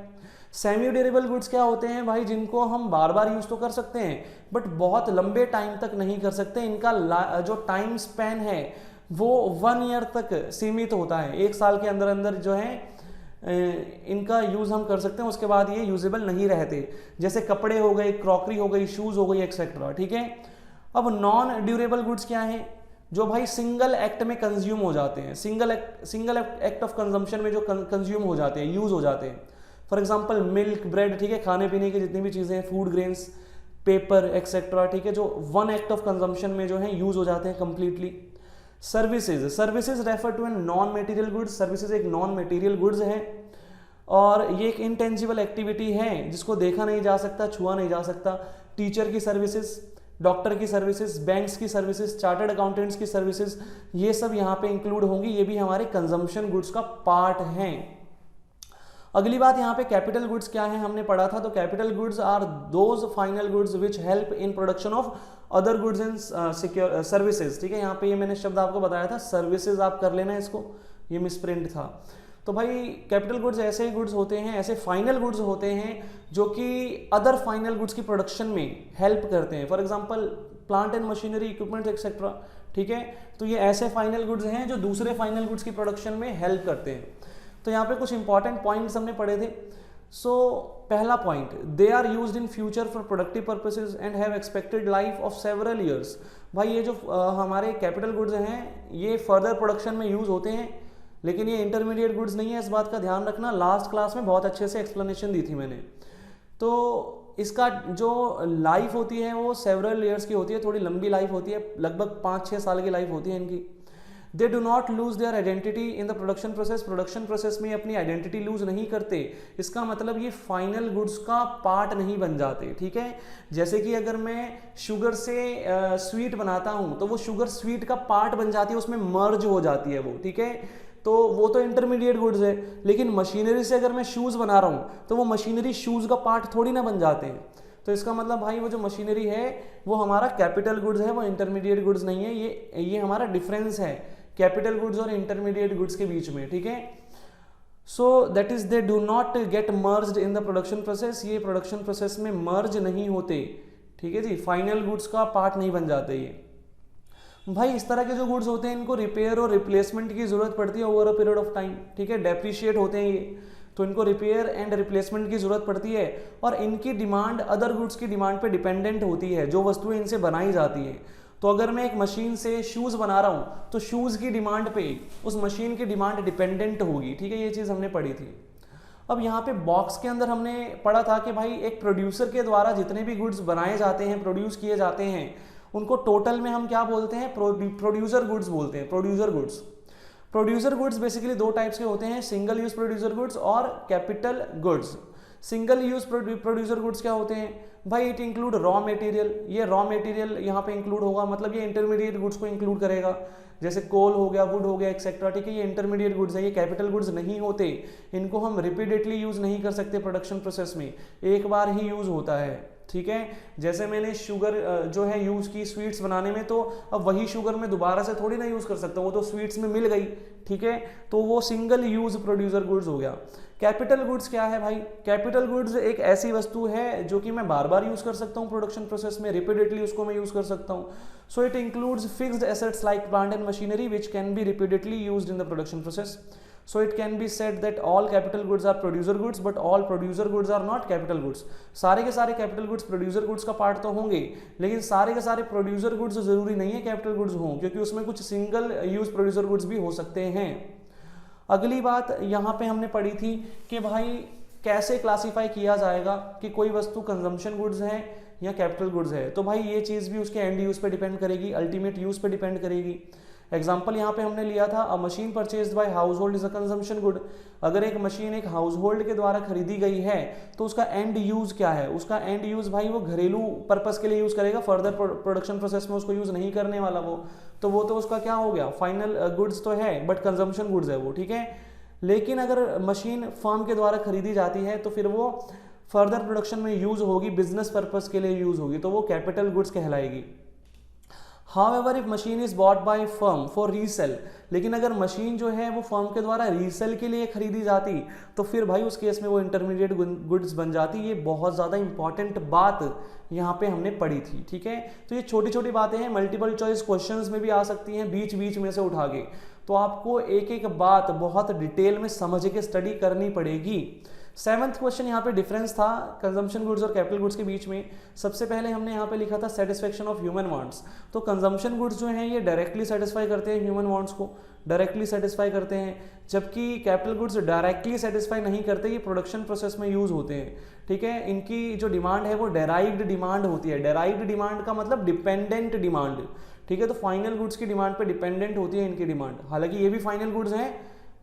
Semi durable goods क्या होते हैं भाई? जिनको हम बार बार यूज तो कर सकते हैं बट बहुत लंबे टाइम तक नहीं कर सकते। इनका जो टाइम स्पैन है वो 1 ईयर तक सीमित होता है, 1 साल के अंदर अंदर जो है इनका यूज हम कर सकते हैं, उसके बाद ये यूजेबल नहीं रहते। जैसे कपड़े हो गए, क्रॉकरी हो गई, शूज हो गई एक्सेट्रा, ठीक है। अब नॉन ड्यूरेबल गुड्स क्या है? जो भाई सिंगल एक्ट में कंज्यूम हो जाते हैं, सिंगल एक्ट ऑफ कंजम्पशन में जो कंज्यूम हो जाते हैं, यूज हो जाते हैं। फॉर एग्जाम्पल मिल्क, ब्रेड, ठीक है, खाने पीने की जितनी भी चीजें हैं, फूड ग्रेन्स, पेपर एक्सेट्रा, ठीक है, जो 1 एक्ट ऑफ कंजम्पशन में जो है यूज हो जाते हैं completely. Services refer to an non material goods. Services एक नॉन मटेरियल गुड्स है और ये एक इंटेंजिबल एक्टिविटी है जिसको देखा नहीं जा सकता, छुआ नहीं जा सकता। टीचर की सर्विसेज, डॉक्टर की सर्विसेज, बैंक्स की सर्विसेज, चार्टर्ड अकाउंटेंट्स की सर्विसेज, ये सब यहाँ पे इंक्लूड होंगी, ये भी हमारे कंजम्पशन गुड्स का पार्ट हैं। अगली बात यहाँ पे कैपिटल गुड्स क्या है हमने पढ़ा था। तो capital goods are those final goods which help in production of other goods and secure services, ठीक है। यहाँ पे ये मैंने शब्द आपको बताया था, सर्विसेज आप कर लेना इसको, ये मिसप्रिंट था। तो भाई कैपिटल गुड्स ऐसे गुड्स होते हैं, ऐसे फाइनल गुड्स होते हैं जो कि अदर फाइनल गुड्स की प्रोडक्शन में हेल्प करते हैं। For example plant and machinery, equipment etcetera, ठीक है। तो ये ऐसे फाइनल गुड्स हैं जो दूसरे फाइनल गुड्स की प्रोडक्शन में हेल्प करते हैं। तो यहाँ पे कुछ इंपॉर्टेंट पॉइंट्स हमने पढ़े थे। सो पहला point, they are used in future for productive purposes and have expected life of several years. भाई ये जो हमारे कैपिटल गुड्स हैं ये फर्दर प्रोडक्शन में यूज होते हैं, लेकिन ये इंटरमीडिएट गुड्स नहीं है, इस बात का ध्यान रखना। लास्ट क्लास में बहुत अच्छे से एक्सप्लेनेशन दी थी मैंने। तो इसका जो लाइफ होती है वो सेवरल ईयर्स की होती है, थोड़ी लंबी लाइफ होती है, लगभग 5-6 साल की लाइफ होती है इनकी। They do not lose their identity in the production process. Production process में अपनी आइडेंटिटी लूज नहीं करते। इसका मतलब ये फाइनल गुड्स का पार्ट नहीं बन जाते, ठीक है। जैसे कि अगर मैं शुगर से स्वीट बनाता हूं तो वो शुगर स्वीट का पार्ट बन जाती है, उसमें मर्ज हो जाती है वो, ठीक है। तो वो तो इंटरमीडिएट गुड्स है। लेकिन मशीनरी से अगर मैं शूज बना रहा हूं तो वो मशीनरी शूज का पार्ट थोड़ी ना बन जाते हैं। तो इसका मतलब भाई वो जो मशीनरी है वो हमारा कैपिटल गुड्स है, वो इंटरमीडिएट गुड्स नहीं है। ये हमारा डिफरेंस है कैपिटल गुड्स और इंटरमीडिएट गुड्स के बीच में, ठीक है। So that is they do not gate merged in the production process. ये प्रोडक्शन प्रोसेस में मर्ज नहीं होते, ठीक है जी, फाइनल गुड्स का पार्ट नहीं बन जाते ये। भाई इस तरह के जो गुड्स होते हैं इनको रिपेयर और रिप्लेसमेंट की जरूरत पड़ती है over a period of time, ठीक है। डेप्रिशिएट होते हैं ये, तो इनको रिपेयर एंड रिप्लेसमेंट की जरूरत पड़ती है और इनकी डिमांड अदर गुड्स की डिमांड पे डिपेंडेंट होती है, जो वस्तुएं इनसे बनाई जाती है। तो अगर मैं एक मशीन से शूज बना रहा हूं तो शूज की डिमांड पे उस मशीन की डिमांड डिपेंडेंट होगी, ठीक है। ये चीज हमने पढ़ी थी। अब यहाँ पे बॉक्स के अंदर हमने पढ़ा था कि भाई एक प्रोड्यूसर के द्वारा जितने भी गुड्स बनाए जाते हैं, प्रोड्यूस किए जाते हैं, उनको टोटल में हम क्या बोलते हैं? प्रोड्यूसर गुड्स बोलते हैं। Producer goods, producer goods basically 2 types के होते हैं, सिंगल यूज प्रोड्यूसर गुड्स और capital goods. Single use producer goods क्या होते हैं भाई? It include raw material. ये रॉ मटेरियल यहाँ पे इंक्लूड होगा, मतलब ये इंटरमीडिएट गुड्स को इंक्लूड करेगा, जैसे कोल हो गया, वुड हो गया एक्सेट्रा, ठीक है। ये इंटरमीडिएट गुड्स है, ये कैपिटल गुड्स नहीं होते। इनको हम रिपीटेडली यूज नहीं कर सकते प्रोडक्शन प्रोसेस में, एक बार ही यूज होता है, ठीक है। जैसे मैंने शुगर जो है यूज की स्वीट्स बनाने में, तो अब वही शुगर मैं दोबारा से थोड़ी ना यूज कर सकता, वो तो स्वीट्स में मिल गई, ठीक है। तो वो सिंगल यूज प्रोड्यूसर गुड्स हो गया। कैपिटल गुड्स क्या है भाई? कैपिटल गुड्स एक ऐसी वस्तु है जो कि मैं बार बार यूज कर सकता हूँ प्रोडक्शन प्रोसेस में, रिपीटेडली उसको मैं यूज कर सकता हूँ। So it includes fixed assets like plant and machinery which can be repeatedly used in the production process. So it can be said that all capital goods are producer goods, but all producer goods are not capital goods. सारे के सारे capital goods producer goods का part तो होंगे, लेकिन सारे के सारे producer goods जरूरी नहीं है capital goods हों, क्योंकि उसमें कुछ single use producer goods भी हो सकते हैं. अगली बात यहाँ पे हमने पढ़ी थी कि भाई कैसे क्लासीफाई किया जाएगा कि कोई वस्तु कंजम्पशन गुड्स है या कैपिटल गुड्स है, तो भाई ये चीज़ भी उसके एंड यूज़ पे डिपेंड करेगी, अल्टीमेट यूज़ पे डिपेंड करेगी। एग्जाम्पल यहाँ पे हमने लिया था, अ machine purchased by house hold is a consumption good. अगर एक मशीन एक हाउस होल्ड के द्वारा खरीदी गई है तो उसका एंड यूज़ क्या है, उसका एंड यूज़ भाई वो घरेलू पर्पस के लिए यूज़ करेगा, फर्दर प्रोडक्शन प्रोसेस में उसको यूज़ नहीं करने वाला वो तो उसका क्या हो गया, फाइनल गुड्स तो है बट कंजम्पशन गुड्स है वो, ठीक है। लेकिन अगर मशीन फर्म के द्वारा खरीदी जाती है तो फिर वो फर्दर प्रोडक्शन में यूज़ होगी, बिजनेस पर्पस के लिए यूज़ होगी, तो वो कैपिटल गुड्स कहलाएगी। However if machine is bought by firm for resale, लेकिन अगर मशीन जो है वो फर्म के द्वारा रीसेल के लिए खरीदी जाती तो फिर भाई उस केस में वो इंटरमीडिएट गुड्स बन जाती। ये बहुत ज़्यादा इंपॉर्टेंट बात यहाँ पे हमने पढ़ी थी, ठीक है। तो ये छोटी छोटी बातें हैं, मल्टीपल चॉइस क्वेश्चंस में भी आ सकती हैं बीच बीच में से उठा के, तो आपको एक एक बात बहुत डिटेल में समझ के स्टडी करनी पड़ेगी। 7th क्वेश्चन यहाँ पे डिफरेंस था कंजम्पशन गुड्स और कैपिटल गुड्स के बीच में। सबसे पहले हमने यहाँ पे लिखा था सेटिस्फेक्शन ऑफ ह्यूमन वांट्स। तो कंजम्पशन गुड्स जो हैं ये डायरेक्टली सेटिस्फाई करते हैं ह्यूमन वांट्स को, डायरेक्टली सेटिस्फाई करते हैं, जबकि कैपिटल गुड्स डायरेक्टली सेटिस्फाई नहीं करते, ये प्रोडक्शन प्रोसेस में यूज होते हैं, ठीक है। इनकी जो डिमांड है वो डेराइव्ड डिमांड होती है। डेराइव्ड डिमांड का मतलब डिपेंडेंट डिमांड, ठीक है। तो फाइनल गुड्स की डिमांड पे डिपेंडेंट होती है इनकी डिमांड। हालांकि ये भी फाइनल गुड्स हैं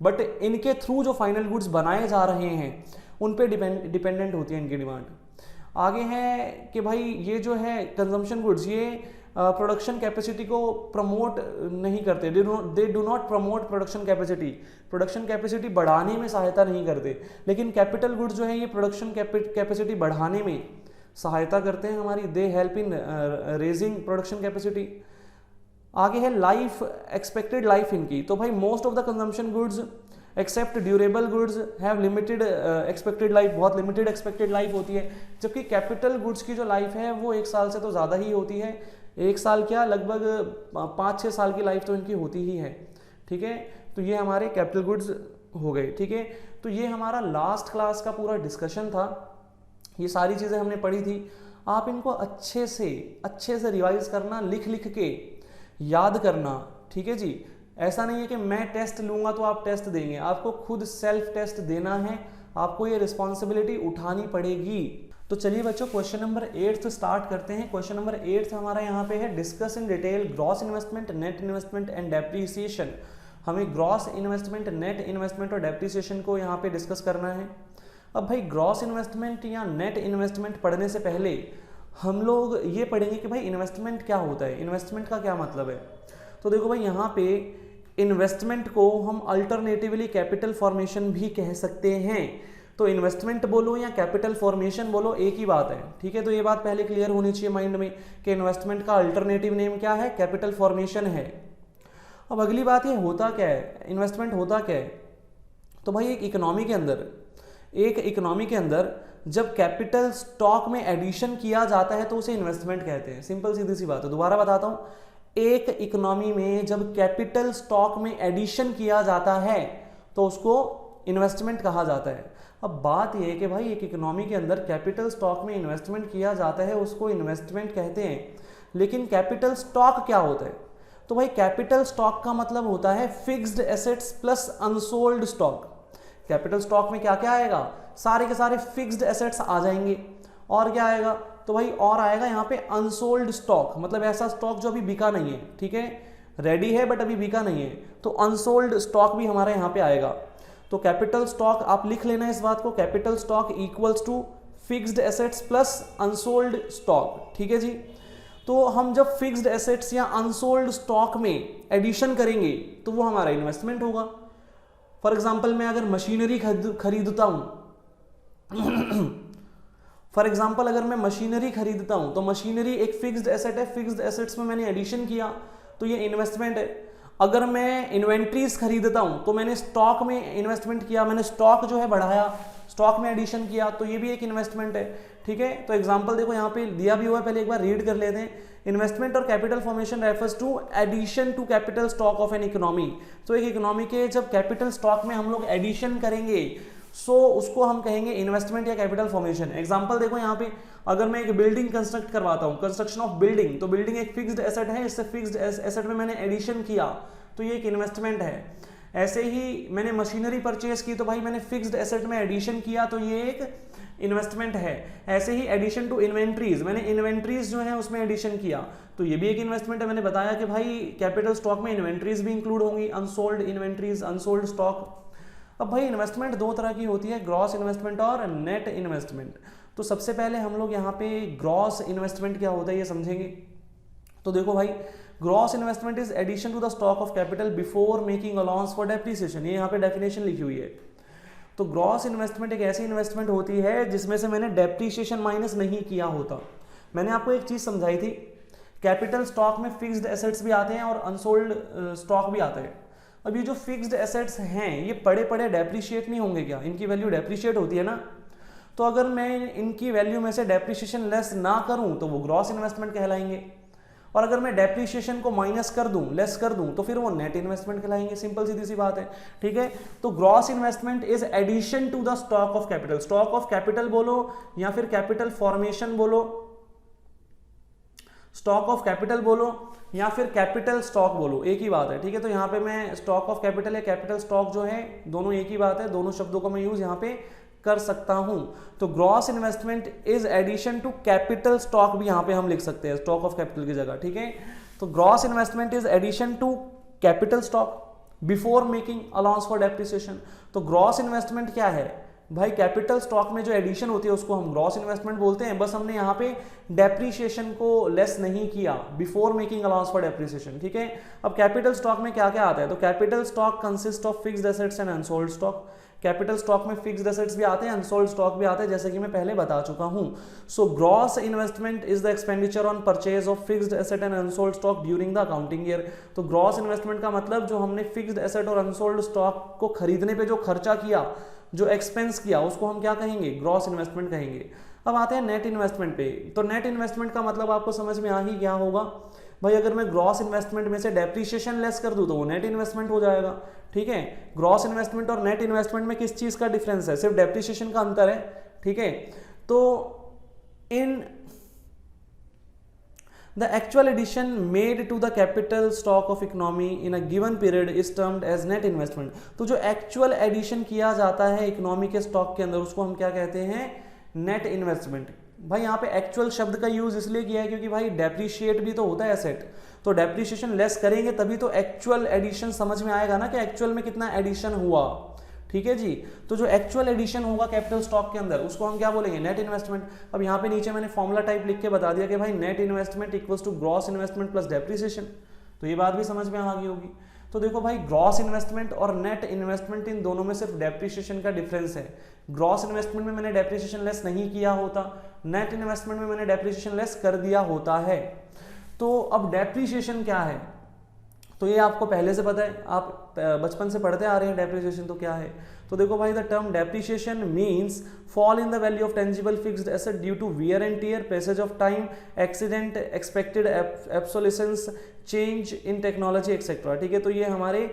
बट इनके थ्रू जो फाइनल गुड्स बनाए जा रहे हैं उन पे डिपेंडेंट होती है इनकी डिमांड। आगे है कि भाई ये जो है कंजम्पशन गुड्स ये प्रोडक्शन कैपेसिटी को प्रमोट नहीं करते, they do not promote production capacity, production capacity बढ़ाने में सहायता नहीं करते। लेकिन कैपिटल गुड्स जो है ये प्रोडक्शन कैपेसिटी बढ़ाने में सहायता करते हैं हमारी, they help in raising production capacity. आगे है लाइफ, एक्सपेक्टेड लाइफ इनकी। तो भाई most of the consumption goods except durable goods have limited expected life, बहुत लिमिटेड एक्सपेक्टेड लाइफ होती है, जबकि कैपिटल गुड्स की जो लाइफ है वो 1 साल से तो ज़्यादा ही होती है। 1 साल क्या, लगभग 5-6 साल की लाइफ तो इनकी होती ही है, ठीक है। तो ये हमारे कैपिटल गुड्स हो गए, ठीक है। तो ये हमारा लास्ट क्लास का पूरा डिस्कशन था, ये सारी चीज़ें हमने पढ़ी थी। आप इनको अच्छे से रिवाइज करना, लिख लिख के याद करना, ठीक है जी। ऐसा नहीं है कि मैं टेस्ट लूंगा तो आप टेस्ट देंगे, आपको खुद सेल्फ टेस्ट देना है, आपको ये रिस्पॉन्सिबिलिटी उठानी पड़ेगी। तो चलिए बच्चों क्वेश्चन नंबर 8 स्टार्ट करते हैं। क्वेश्चन नंबर 8 हमारा यहाँ पे है, discuss in detail gross investment, net investment and depreciation. हमें ग्रॉस इन्वेस्टमेंट, नेट इन्वेस्टमेंट और डेप्रिसिएशन को यहाँ पे डिस्कस करना है। अब भाई ग्रॉस इन्वेस्टमेंट या नेट इन्वेस्टमेंट पढ़ने से पहले हम लोग ये पढ़ेंगे कि भाई इन्वेस्टमेंट क्या होता है, इन्वेस्टमेंट का क्या मतलब है। तो देखो भाई यहाँ पे इन्वेस्टमेंट को हम अल्टरनेटिवली कैपिटल फॉर्मेशन भी कह सकते हैं। तो इन्वेस्टमेंट बोलो या कैपिटल फॉर्मेशन बोलो एक ही बात है, ठीक है। तो ये बात पहले क्लियर होनी चाहिए माइंड में कि इन्वेस्टमेंट का अल्टरनेटिव नेम क्या है, कैपिटल फॉर्मेशन है। अब अगली बात ये होता क्या है, इन्वेस्टमेंट होता क्या है। तो भाई एक इकोनॉमी के अंदर जब कैपिटल स्टॉक में एडिशन किया जाता है तो उसे इन्वेस्टमेंट कहते हैं। सिंपल सीधी सी बात है, दोबारा बताता हूं। एक इकोनॉमी में जब कैपिटल स्टॉक में एडिशन किया जाता है तो उसको इन्वेस्टमेंट कहा जाता है। अब बात यह है कि भाई एक इकोनॉमी के अंदर कैपिटल स्टॉक में इन्वेस्टमेंट किया जाता है, उसको इन्वेस्टमेंट कहते हैं। लेकिन कैपिटल स्टॉक क्या होता है, तो भाई कैपिटल स्टॉक का मतलब होता है fixed assets plus unsold stock. Capital stock में क्या क्या आएगा, सारे के सारे फिक्स्ड एसेट्स आ जाएंगे, और क्या आएगा, तो भाई और आएगा यहाँ पे अनसोल्ड स्टॉक, मतलब ऐसा स्टॉक जो अभी बिका नहीं है, ठीक है, रेडी है बट अभी बिका नहीं है, तो अनसोल्ड स्टॉक भी हमारे यहाँ पे आएगा। तो कैपिटल स्टॉक आप लिख लेना इस बात को, capital stock equals to fixed assets plus unsold stock, ठीक है जी। तो हम जब फिक्स्ड एसेट्स या अनसोल्ड स्टॉक में एडिशन करेंगे तो वो हमारा इन्वेस्टमेंट होगा। फॉर एग्जाम्पल मैं अगर मशीनरी खरीदता हूँ फॉर एग्जाम्पल अगर मैं मशीनरी खरीदता हूं तो मशीनरी एक फिक्स्ड एसेट है, फिक्स्ड एसेट्स में मैंने एडिशन किया तो ये इन्वेस्टमेंट है। अगर मैं इन्वेंट्रीज खरीदता हूं तो मैंने स्टॉक में इन्वेस्टमेंट किया, मैंने स्टॉक जो है बढ़ाया, स्टॉक में एडिशन किया, तो ये भी एक इन्वेस्टमेंट है, ठीक है। तो एग्जांपल देखो यहाँ पे दिया भी हुआ है, पहले एक बार रीड कर लेते हैं। इन्वेस्टमेंट और capital formation refers to addition to capital stock of an economy. तो एक इकोनॉमी के जब कैपिटल स्टॉक में हम लोग एडिशन करेंगे सो उसको हम कहेंगे इन्वेस्टमेंट या कैपिटल फॉर्मेशन। एग्जांपल देखो यहाँ पे, अगर मैं एक बिल्डिंग कंस्ट्रक्ट करवाता हूँ, कंस्ट्रक्शन ऑफ बिल्डिंग, तो बिल्डिंग एक फिक्स्ड एसेट है, इससे फिक्स्ड एसेट में मैंने एडिशन किया तो ये एक इन्वेस्टमेंट है। ऐसे ही मैंने मशीनरी परचेज की तो भाई मैंने फिक्स्ड एसेट में एडिशन किया तो ये एक इन्वेस्टमेंट है। ऐसे ही एडिशन टू इन्वेंट्रीज, मैंने इन्वेंट्रीज जो है उसमें एडिशन किया तो ये भी एक इन्वेस्टमेंट है। मैंने बताया कि भाई कैपिटल स्टॉक में इन्वेंट्रीज भी इंक्लूड होंगी, अनसोल्ड इन्वेंट्रीज, अनसोल्ड स्टॉक। अब भाई इन्वेस्टमेंट दो तरह की होती है, ग्रॉस इन्वेस्टमेंट और नेट इन्वेस्टमेंट। तो सबसे पहले हम लोग यहाँ पे ग्रॉस इन्वेस्टमेंट क्या होता है ये समझेंगे। तो देखो भाई, gross investment is addition to the stock of capital before making allowance for depreciation, ये यहाँ पे डेफिनेशन लिखी हुई है। तो ग्रॉस इन्वेस्टमेंट एक ऐसी इन्वेस्टमेंट होती है जिसमें से मैंने डेप्रिसिएशन माइनस नहीं किया होता। मैंने आपको एक चीज समझाई थी, कैपिटल स्टॉक में फिक्स्ड एसेट्स भी आते हैं और अनसोल्ड स्टॉक भी आता है। अब ये जो फिक्स्ड एसेट्स हैं ये पड़े पड़े डेप्रिशिएट नहीं होंगे क्या, इनकी वैल्यू डेप्रिशिएट होती है ना। तो अगर मैं इनकी वैल्यू में से डेप्रिशिएशन लेस ना करूं तो वो ग्रॉस इन्वेस्टमेंट कहलाएंगे, और अगर मैं डेप्रिशिएशन को माइनस कर दूं, लेस कर दूं, तो फिर वो नेट इन्वेस्टमेंट कहलाएंगे। सिंपल सीधी सी बात है, ठीक है। तो gross investment is addition to the stock of capital, stock of capital बोलो या फिर कैपिटल फॉर्मेशन बोलो, स्टॉक ऑफ कैपिटल बोलो या फिर कैपिटल स्टॉक बोलो, एक ही बात है, ठीक है। तो यहाँ पे मैं स्टॉक ऑफ कैपिटल या कैपिटल स्टॉक जो है दोनों एक ही बात है, दोनों शब्दों को मैं यूज यहाँ पे कर सकता हूं। तो gross investment is addition to capital stock भी यहां पे हम लिख सकते हैं स्टॉक ऑफ कैपिटल की जगह, ठीक है। तो gross investment is addition to capital stock before making allowance for depreciation. तो ग्रॉस इन्वेस्टमेंट क्या है भाई, कैपिटल स्टॉक में जो एडिशन होती है उसको हम ग्रॉस इन्वेस्टमेंट बोलते हैं, बस हमने यहाँ पे डेप्रिसिएशन को लेस नहीं किया before making allowance for depreciation, ठीक है। अब कैपिटल स्टॉक में क्या क्या आता है, तो capital stock consist of fixed assets and unsold stock. Capital stock में फिक्स्ड एसेट्स भी आते हैं, अनसोल्ड स्टॉक भी आते हैं, जैसे कि मैं पहले बता चुका हूं। So gross investment is the expenditure on purchase of fixed asset and unsold stock during the accounting year. तो ग्रॉस इन्वेस्टमेंट का मतलब जो हमने फिक्स्ड एसेट और अनसोल्ड स्टॉक को खरीदने पे जो खर्चा किया, जो एक्सपेंस किया, उसको हम क्या कहेंगे, ग्रॉस इन्वेस्टमेंट कहेंगे। अब आते हैं नेट इन्वेस्टमेंट पे। तो नेट इन्वेस्टमेंट का मतलब आपको समझ में आ ही क्या होगा भाई, अगर मैं ग्रॉस इन्वेस्टमेंट में से डेप्रिसिएशन लेस कर दूं तो वो नेट इन्वेस्टमेंट हो जाएगा, ठीक है। ग्रॉस इन्वेस्टमेंट और नेट इन्वेस्टमेंट में किस चीज का डिफरेंस है, सिर्फ डेप्रिसिएशन का अंतर है, ठीक है। तो in the actual addition made to the capital stock of economy in a given period is termed as net investment. तो जो एक्चुअल एडिशन किया जाता है इकोनॉमी के स्टॉक के अंदर उसको हम क्या कहते हैं, नेट इन्वेस्टमेंट। भाई यहाँ पे एक्चुअल शब्द का यूज इसलिए किया है क्योंकि भाई डेप्रिशिएट भी तो होता है एसेट, तो डेप्रिसिएशन लेस करेंगे तभी तो एक्चुअल एडिशन समझ में आएगा ना कि एक्चुअल में कितना एडिशन हुआ, ठीक है जी। तो जो एक्चुअल एडिशन होगा कैपिटल स्टॉक के अंदर उसको हम क्या बोलेंगे, नेट इन्वेस्टमेंट। अब यहाँ पे नीचे मैंने फॉर्मूला टाइप लिख के बता दिया कि भाई net investment equals to gross investment plus depreciation, तो ये बात भी समझ में आ गई होगी। तो देखो भाई, ग्रॉस इन्वेस्टमेंट और नेट इन्वेस्टमेंट इन दोनों में सिर्फ डेप्रिसिएशन का डिफरेंस है। ग्रॉस इन्वेस्टमेंट में मैंने डेप्रिसिएशन लेस नहीं किया होता, नेट इन्वेस्टमेंट में मैंने डेप्रिसिएशन लेस कर दिया होता है। तो अब डेप्रिसिएशन क्या है, तो ये आपको पहले से पता है, आप बचपन से पढ़ते आ रहे हैं डेप्रिसिएशन तो क्या है। तो देखो भाई, the term depreciation means fall in the value of tangible fixed asset due to wear and tear, passage of time, accident, expected obsolescence, change in technology etcetera, ठीक है। तो ये हमारे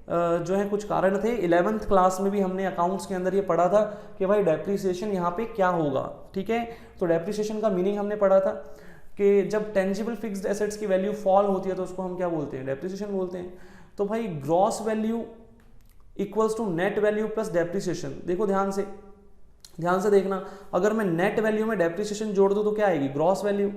जो है कुछ कारण थे। 11th क्लास में भी हमने अकाउंट्स के अंदर ये पढ़ा था कि भाई डेप्रिसिएशन यहाँ पे क्या होगा, ठीक है। तो डेप्रिसिएशन का मीनिंग हमने पढ़ा था कि जब टेंजिबल फिक्स्ड एसेट्स की वैल्यू फॉल होती है तो उसको हम क्या बोलते हैं, डेप्रिसिएशन बोलते हैं। तो भाई gross value equals to net value plus depreciation. देखो ध्यान से देखना, अगर मैं नेट वैल्यू में डेप्रिसिएशन जोड़ दूं तो क्या आएगी, ग्रॉस वैल्यू,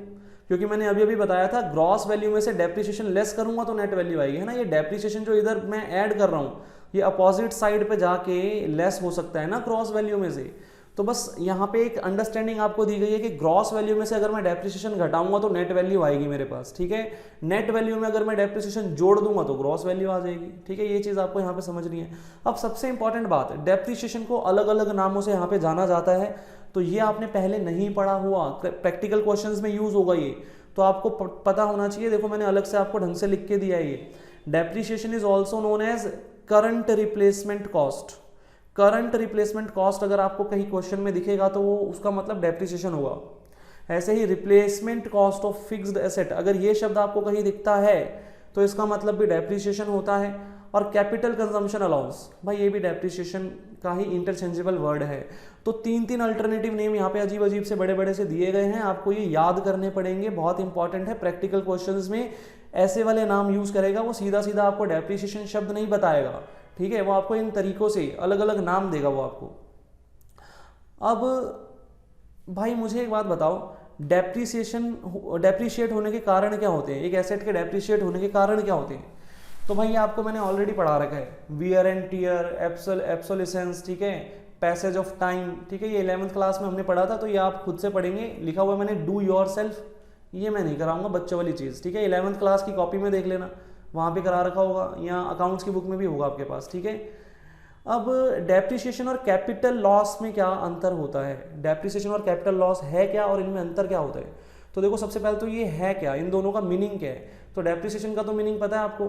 क्योंकि मैंने अभी बताया था ग्रॉस वैल्यू में से डेप्रिसिएशन लेस करूंगा तो नेट वैल्यू आएगी, है ना। ये डेप्रिसिएशन जो इधर मैं ऐड कर रहा हूं ये अपोजिट साइड पे जाके लेस हो सकता है ना ग्रॉस वैल्यू में से। तो बस यहाँ पे एक अंडरस्टैंडिंग आपको दी गई है कि ग्रॉस वैल्यू में से अगर मैं डेप्रिसिएशन घटाऊंगा तो नेट वैल्यू आएगी मेरे पास, ठीक है। नेट वैल्यू में अगर मैं डेप्रिसिएशन जोड़ दूंगा तो ग्रॉस वैल्यू आ जाएगी, ठीक है। ये चीज आपको यहाँ पे समझनी है। अब सबसे इंपॉर्टेंट बात, डेप्रिसिएशन को अलग अलग नामों से यहाँ पे जाना जाता है, तो ये आपने पहले नहीं पढ़ा हुआ, प्रैक्टिकल क्वेश्चंस में यूज होगा ये, तो आपको पता होना चाहिए। देखो मैंने अलग से आपको ढंग से लिख के दिया है ये, depreciation is also known as current replacement cost. Current replacement cost अगर आपको कहीं क्वेश्चन में दिखेगा तो वो उसका मतलब डेप्रिसिएशन होगा। ऐसे ही replacement cost of fixed asset, अगर ये शब्द आपको कहीं दिखता है तो इसका मतलब भी डेप्रिसिएशन होता है। और कैपिटल कंजम्पशन अलाउंस, भाई ये भी डेप्रिसिएशन का ही इंटरचेंजेबल वर्ड है। तो तीन अल्टरनेटिव नेम यहाँ पे अजीब अजीब से बड़े बड़े से दिए गए हैं, आपको ये याद करने पड़ेंगे, बहुत इंपॉर्टेंट है। प्रैक्टिकल क्वेश्चंस में ऐसे वाले नाम यूज करेगा, वो सीधा सीधा आपको डेप्रिसिएशन शब्द नहीं बताएगा, ठीक है। वो आपको इन तरीकों से अलग अलग नाम देगा वो आपको। अब भाई मुझे एक बात बताओ, डेप्रीशिएट होने के कारण क्या होते हैं, एक एसेट के डेप्रीशिएट होने के कारण क्या होते हैं? तो भाई आपको मैंने ऑलरेडी पढ़ा रखा है, वियर एंड टियर, एब्सोलिसेंस, ठीक है, पैसेज ऑफ टाइम, ठीक है, ये 11th क्लास में हमने पढ़ा था, तो ये आप खुद से पढ़ेंगे, लिखा हुआ मैंने डू योर सेल्फ, ये मैं नहीं कराऊंगा, बच्चों वाली चीज़, ठीक है, 11th क्लास की कॉपी में देख लेना, वहाँ पे करा रखा होगा, या अकाउंट्स की बुक में भी होगा आपके पास, ठीक है। अब डेप्रिसिएशन और कैपिटल लॉस में क्या अंतर होता है, डेप्रिसिएशन और कैपिटल लॉस है क्या और इनमें अंतर क्या होता है? तो देखो सबसे पहले तो ये है क्या, इन दोनों का मीनिंग क्या है? तो डेप्रिसिएशन का तो मीनिंग पता है आपको,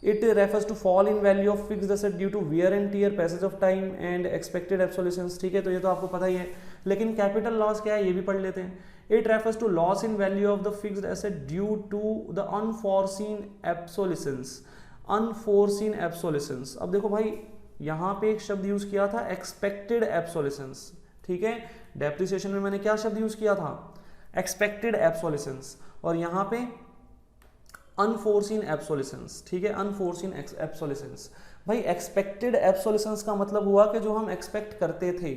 it refers to fall in value of fixed asset due to wear and tear, passage of time and expected obsolescence, ठीक है, तो ये तो आपको पता ही है। लेकिन कैपिटल लॉस क्या है ये भी पढ़ लेते हैं। It refers to loss in value of the fixed asset due to the unforeseen obsolescence, unforeseen obsolescence. अब देखो भाई यहाँ पे एक शब्द यूज किया था एक्सपेक्टेड एब्सोल्यूशंस, ठीक है, डेप्रिसिएशन में मैंने क्या शब्द यूज किया था, एक्सपेक्टेड एब्सोल्यूशंस, और यहाँ पे अनफोर्सीन एब्सोल्यूशंस, ठीक है, अनफोर्सीन एब्सोल्यूशंस। भाई एक्सपेक्टेड एब्सोल्यूशंस का मतलब हुआ कि जो हम एक्सपेक्ट करते थे,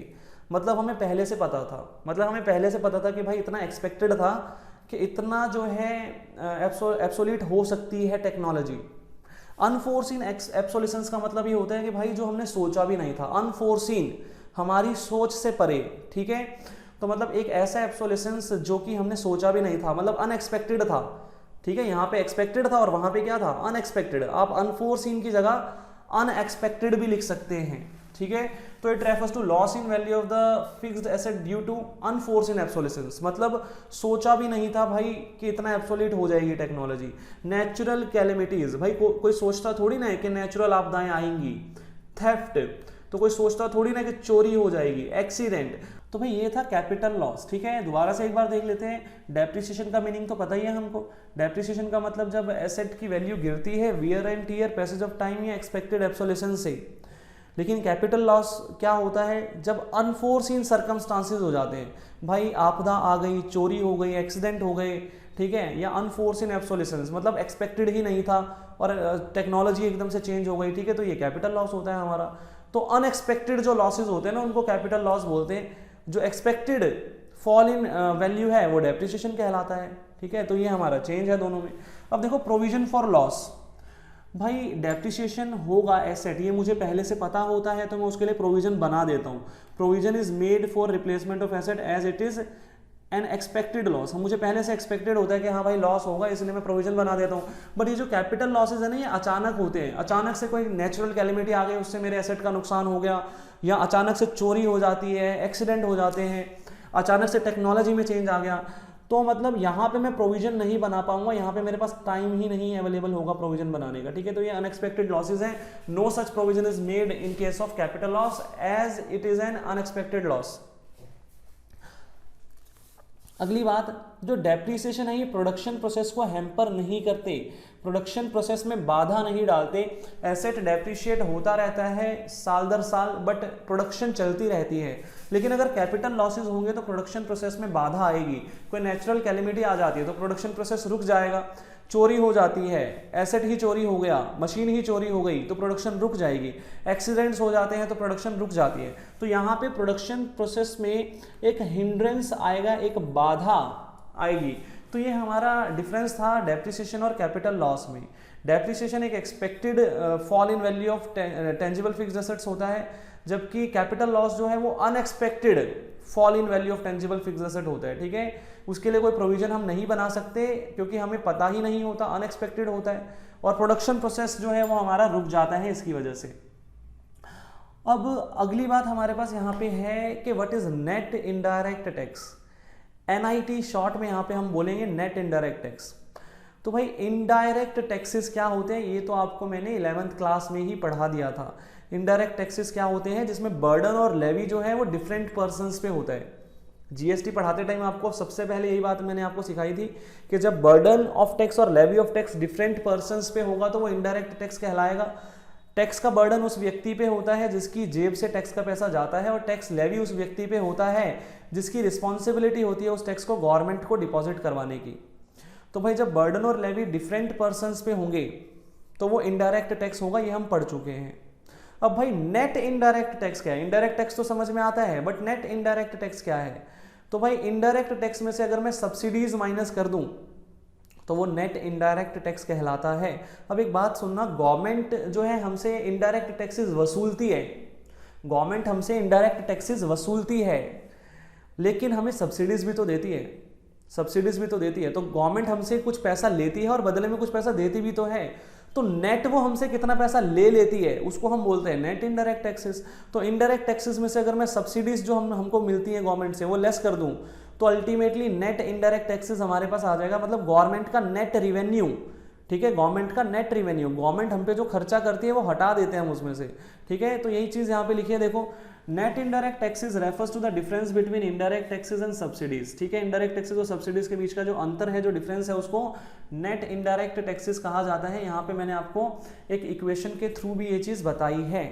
मतलब हमें पहले से पता था, मतलब हमें पहले से पता था कि भाई इतना एक्सपेक्टेड था कि इतना जो है एब्सोल्यूट हो सकती है टेक्नोलॉजी। अनफोर्सीन एब्सोल्यूशंस का मतलब ये होता है कि भाई जो हमने सोचा भी नहीं था, अनफोर्सीन हमारी सोच से परे, ठीक है, तो मतलब एक ऐसा एब्सोल्यूशंस जो कि हमने सोचा भी नहीं था, मतलब अनएक्सपेक्टेड था, ठीक है, यहाँ पे एक्सपेक्टेड था और वहां पे क्या था, अनएक्सपेक्टेड। आप अनफोर्सीन की जगह अनएक्सपेक्टेड भी लिख सकते हैं, ठीक है। तो it refers to loss in value of the fixed asset due to unforeseen obsolescence, मतलब सोचा भी नहीं था भाई कि इतना एब्सोल्यूट हो जाएगी टेक्नोलॉजी। नेचुरल कैलेमिटीज, भाई कोई सोचता थोड़ी ना है कि नेचुरल आपदाएं आएंगी, थेफ्ट, तो कोई सोचता थोड़ी ना कि चोरी हो जाएगी, एक्सीडेंट। तो भाई ये था कैपिटल लॉस, ठीक है। दोबारा से एक बार देख लेते हैं, डेप्रिसिएशन का मीनिंग तो पता ही है हमको, डेप्रिसिएशन का मतलब जब एसेट की वैल्यू गिरती है wear and tear, passage of time या एक्सपेक्टेड एब्सोल्यूशन से। लेकिन कैपिटल लॉस क्या होता है, जब अनफोर्सीन सर्कमस्टांसेस हो जाते हैं, भाई आपदा आ गई, चोरी हो गई, एक्सीडेंट हो गए, ठीक है, या अनफोर्सीन एब्सोल्यूशंस, मतलब एक्सपेक्टेड ही नहीं था और टेक्नोलॉजी एकदम से चेंज हो गई, ठीक है, तो ये कैपिटल लॉस होता है हमारा। तो अनएक्सपेक्टेड जो लॉसेज होते हैं ना उनको कैपिटल लॉस बोलते हैं, जो एक्सपेक्टेड फॉल इन वैल्यू है वो डेप्रिसिएशन कहलाता है, ठीक है। तो ये हमारा चेंज है दोनों में। अब देखो प्रोविजन फॉर लॉस, भाई डेप्रिसिएशन होगा एसेट, ये मुझे पहले से पता होता है तो मैं उसके लिए प्रोविजन बना देता हूँ। Provision is made for replacement of asset as it is an expected loss, मुझे पहले से एक्सपेक्टेड होता है कि हाँ भाई लॉस होगा, इसलिए मैं प्रोविजन बना देता हूँ। बट ये जो कैपिटल लॉसेज है ना, ये अचानक होते हैं, अचानक से कोई नेचुरल कैलेमिटी आ गई, उससे मेरे एसेट का नुकसान हो गया, या अचानक से चोरी हो जाती है, एक्सीडेंट हो जाते हैं, अचानक से टेक्नोलॉजी में चेंज आ गया, तो मतलब यहाँ पे मैं प्रोविजन नहीं बना पाऊंगा, यहाँ पे मेरे पास टाइम ही नहीं अवेलेबल होगा प्रोविजन बनाने का, ठीक है। तो ये अनएक्सपेक्टेड लॉसेज हैं, no such provision is made in case of capital loss as it is an unexpected loss. अगली बात, जो डेप्रिसिएशन है ये प्रोडक्शन प्रोसेस को हैम्पर नहीं करते, प्रोडक्शन प्रोसेस में बाधा नहीं डालते। एसेट डेप्रिशिएट होता रहता है साल दर साल, बट प्रोडक्शन चलती रहती है। लेकिन अगर कैपिटल लॉसेज होंगे तो प्रोडक्शन प्रोसेस में बाधा आएगी, कोई नेचुरल कैलेमिटी आ जाती है तो प्रोडक्शन प्रोसेस रुक जाएगा, चोरी हो जाती है, एसेट ही चोरी हो गया, मशीन ही चोरी हो गई तो प्रोडक्शन रुक जाएगी, एक्सीडेंट्स हो जाते हैं तो प्रोडक्शन रुक जाती है। तो यहाँ पे प्रोडक्शन प्रोसेस में एक हिंड्रेंस आएगा, एक बाधा आएगी। तो ये हमारा डिफरेंस था डेप्रिसिएशन और कैपिटल लॉस में। डेप्रिसिएशन एक expected fall in value of tangible fixed assets होता है, जबकि कैपिटल लॉस जो है वो unexpected fall in value of tangible fixed asset होता है, ठीक है। उसके लिए कोई प्रोविजन हम नहीं बना सकते क्योंकि हमें पता ही नहीं होता, अनएक्सपेक्टेड होता है, और प्रोडक्शन प्रोसेस जो है वो हमारा रुक जाता है इसकी वजह से। अब अगली बात हमारे पास यहाँ पे है कि what is net indirect tax, NIT short में यहाँ पे हम बोलेंगे नेट इनडायरेक्ट टैक्स। तो भाई इनडायरेक्ट टैक्सेस क्या होते हैं, ये तो आपको मैंने 11th क्लास में ही पढ़ा दिया था। इनडायरेक्ट टैक्सेस क्या होते हैं, जिसमें बर्डन और लेवी जो है वो डिफरेंट पर्सन्स पे होता है। GST पढ़ाते टाइम आपको सबसे पहले यही बात मैंने आपको सिखाई थी कि जब बर्डन ऑफ टैक्स और levy of tax different persons पे होगा तो वो इनडायरेक्ट टैक्स कहलाएगा। टैक्स का बर्डन उस व्यक्ति पे होता है जिसकी जेब से टैक्स का पैसा जाता है, और टैक्स लेवी उस व्यक्ति पे होता है जिसकी रिस्पॉन्सिबिलिटी होती है उस टैक्स को गवर्नमेंट को डिपॉजिट करवाने की। तो भाई जब बर्डन और लेवी डिफरेंट पर्सन्स पे होंगे तो वो इनडायरेक्ट टैक्स होगा, ये हम पढ़ चुके हैं। अब भाई नेट इनडायरेक्ट टैक्स क्या है, इनडायरेक्ट टैक्स तो समझ में आता है, बट नेट इनडायरेक्ट टैक्स क्या है। तो भाई इनडायरेक्ट टैक्स में से अगर मैं सब्सिडीज माइनस कर दूं तो वो नेट इनडायरेक्ट टैक्स कहलाता है। अब एक बात सुनना, गवर्नमेंट जो है हमसे इनडायरेक्ट टैक्सेस वसूलती है, गवर्नमेंट हमसे इनडायरेक्ट टैक्सेस वसूलती है, लेकिन हमें सब्सिडीज भी तो देती है, सब्सिडीज भी तो देती है। तो गवर्नमेंट हमसे कुछ पैसा लेती है और बदले में कुछ पैसा देती भी तो है। तो नेट वो हमसे कितना पैसा ले लेती है उसको हम बोलते हैं नेट इनडायरेक्ट टैक्सेस। तो इनडायरेक्ट टैक्सेस में से अगर मैं सब्सिडीज जो हमको मिलती है गवर्नमेंट से वो लेस कर दूं तो अल्टीमेटली नेट इनडायरेक्ट टैक्सेस हमारे पास आ जाएगा, मतलब गवर्नमेंट का नेट रिवेन्यू। ठीक है, गवर्नमेंट का नेट रिवेन्यू, गवर्नमेंट हम पे जो खर्चा करती है वो हटा देते हैं हम उसमें से। ठीक है, तो यही चीज यहाँ पे लिखी है, देखो net indirect taxes refers to the difference between indirect taxes and subsidies. ठीक है, इनडायरेक्ट टैक्सेस और सब्सिडीज के बीच का जो अंतर है, जो डिफरेंस है, उसको नेट इनडायरेक्ट टैक्सेस कहा जाता है। यहाँ पे मैंने आपको एक इक्वेशन के थ्रू भी ये चीज बताई है।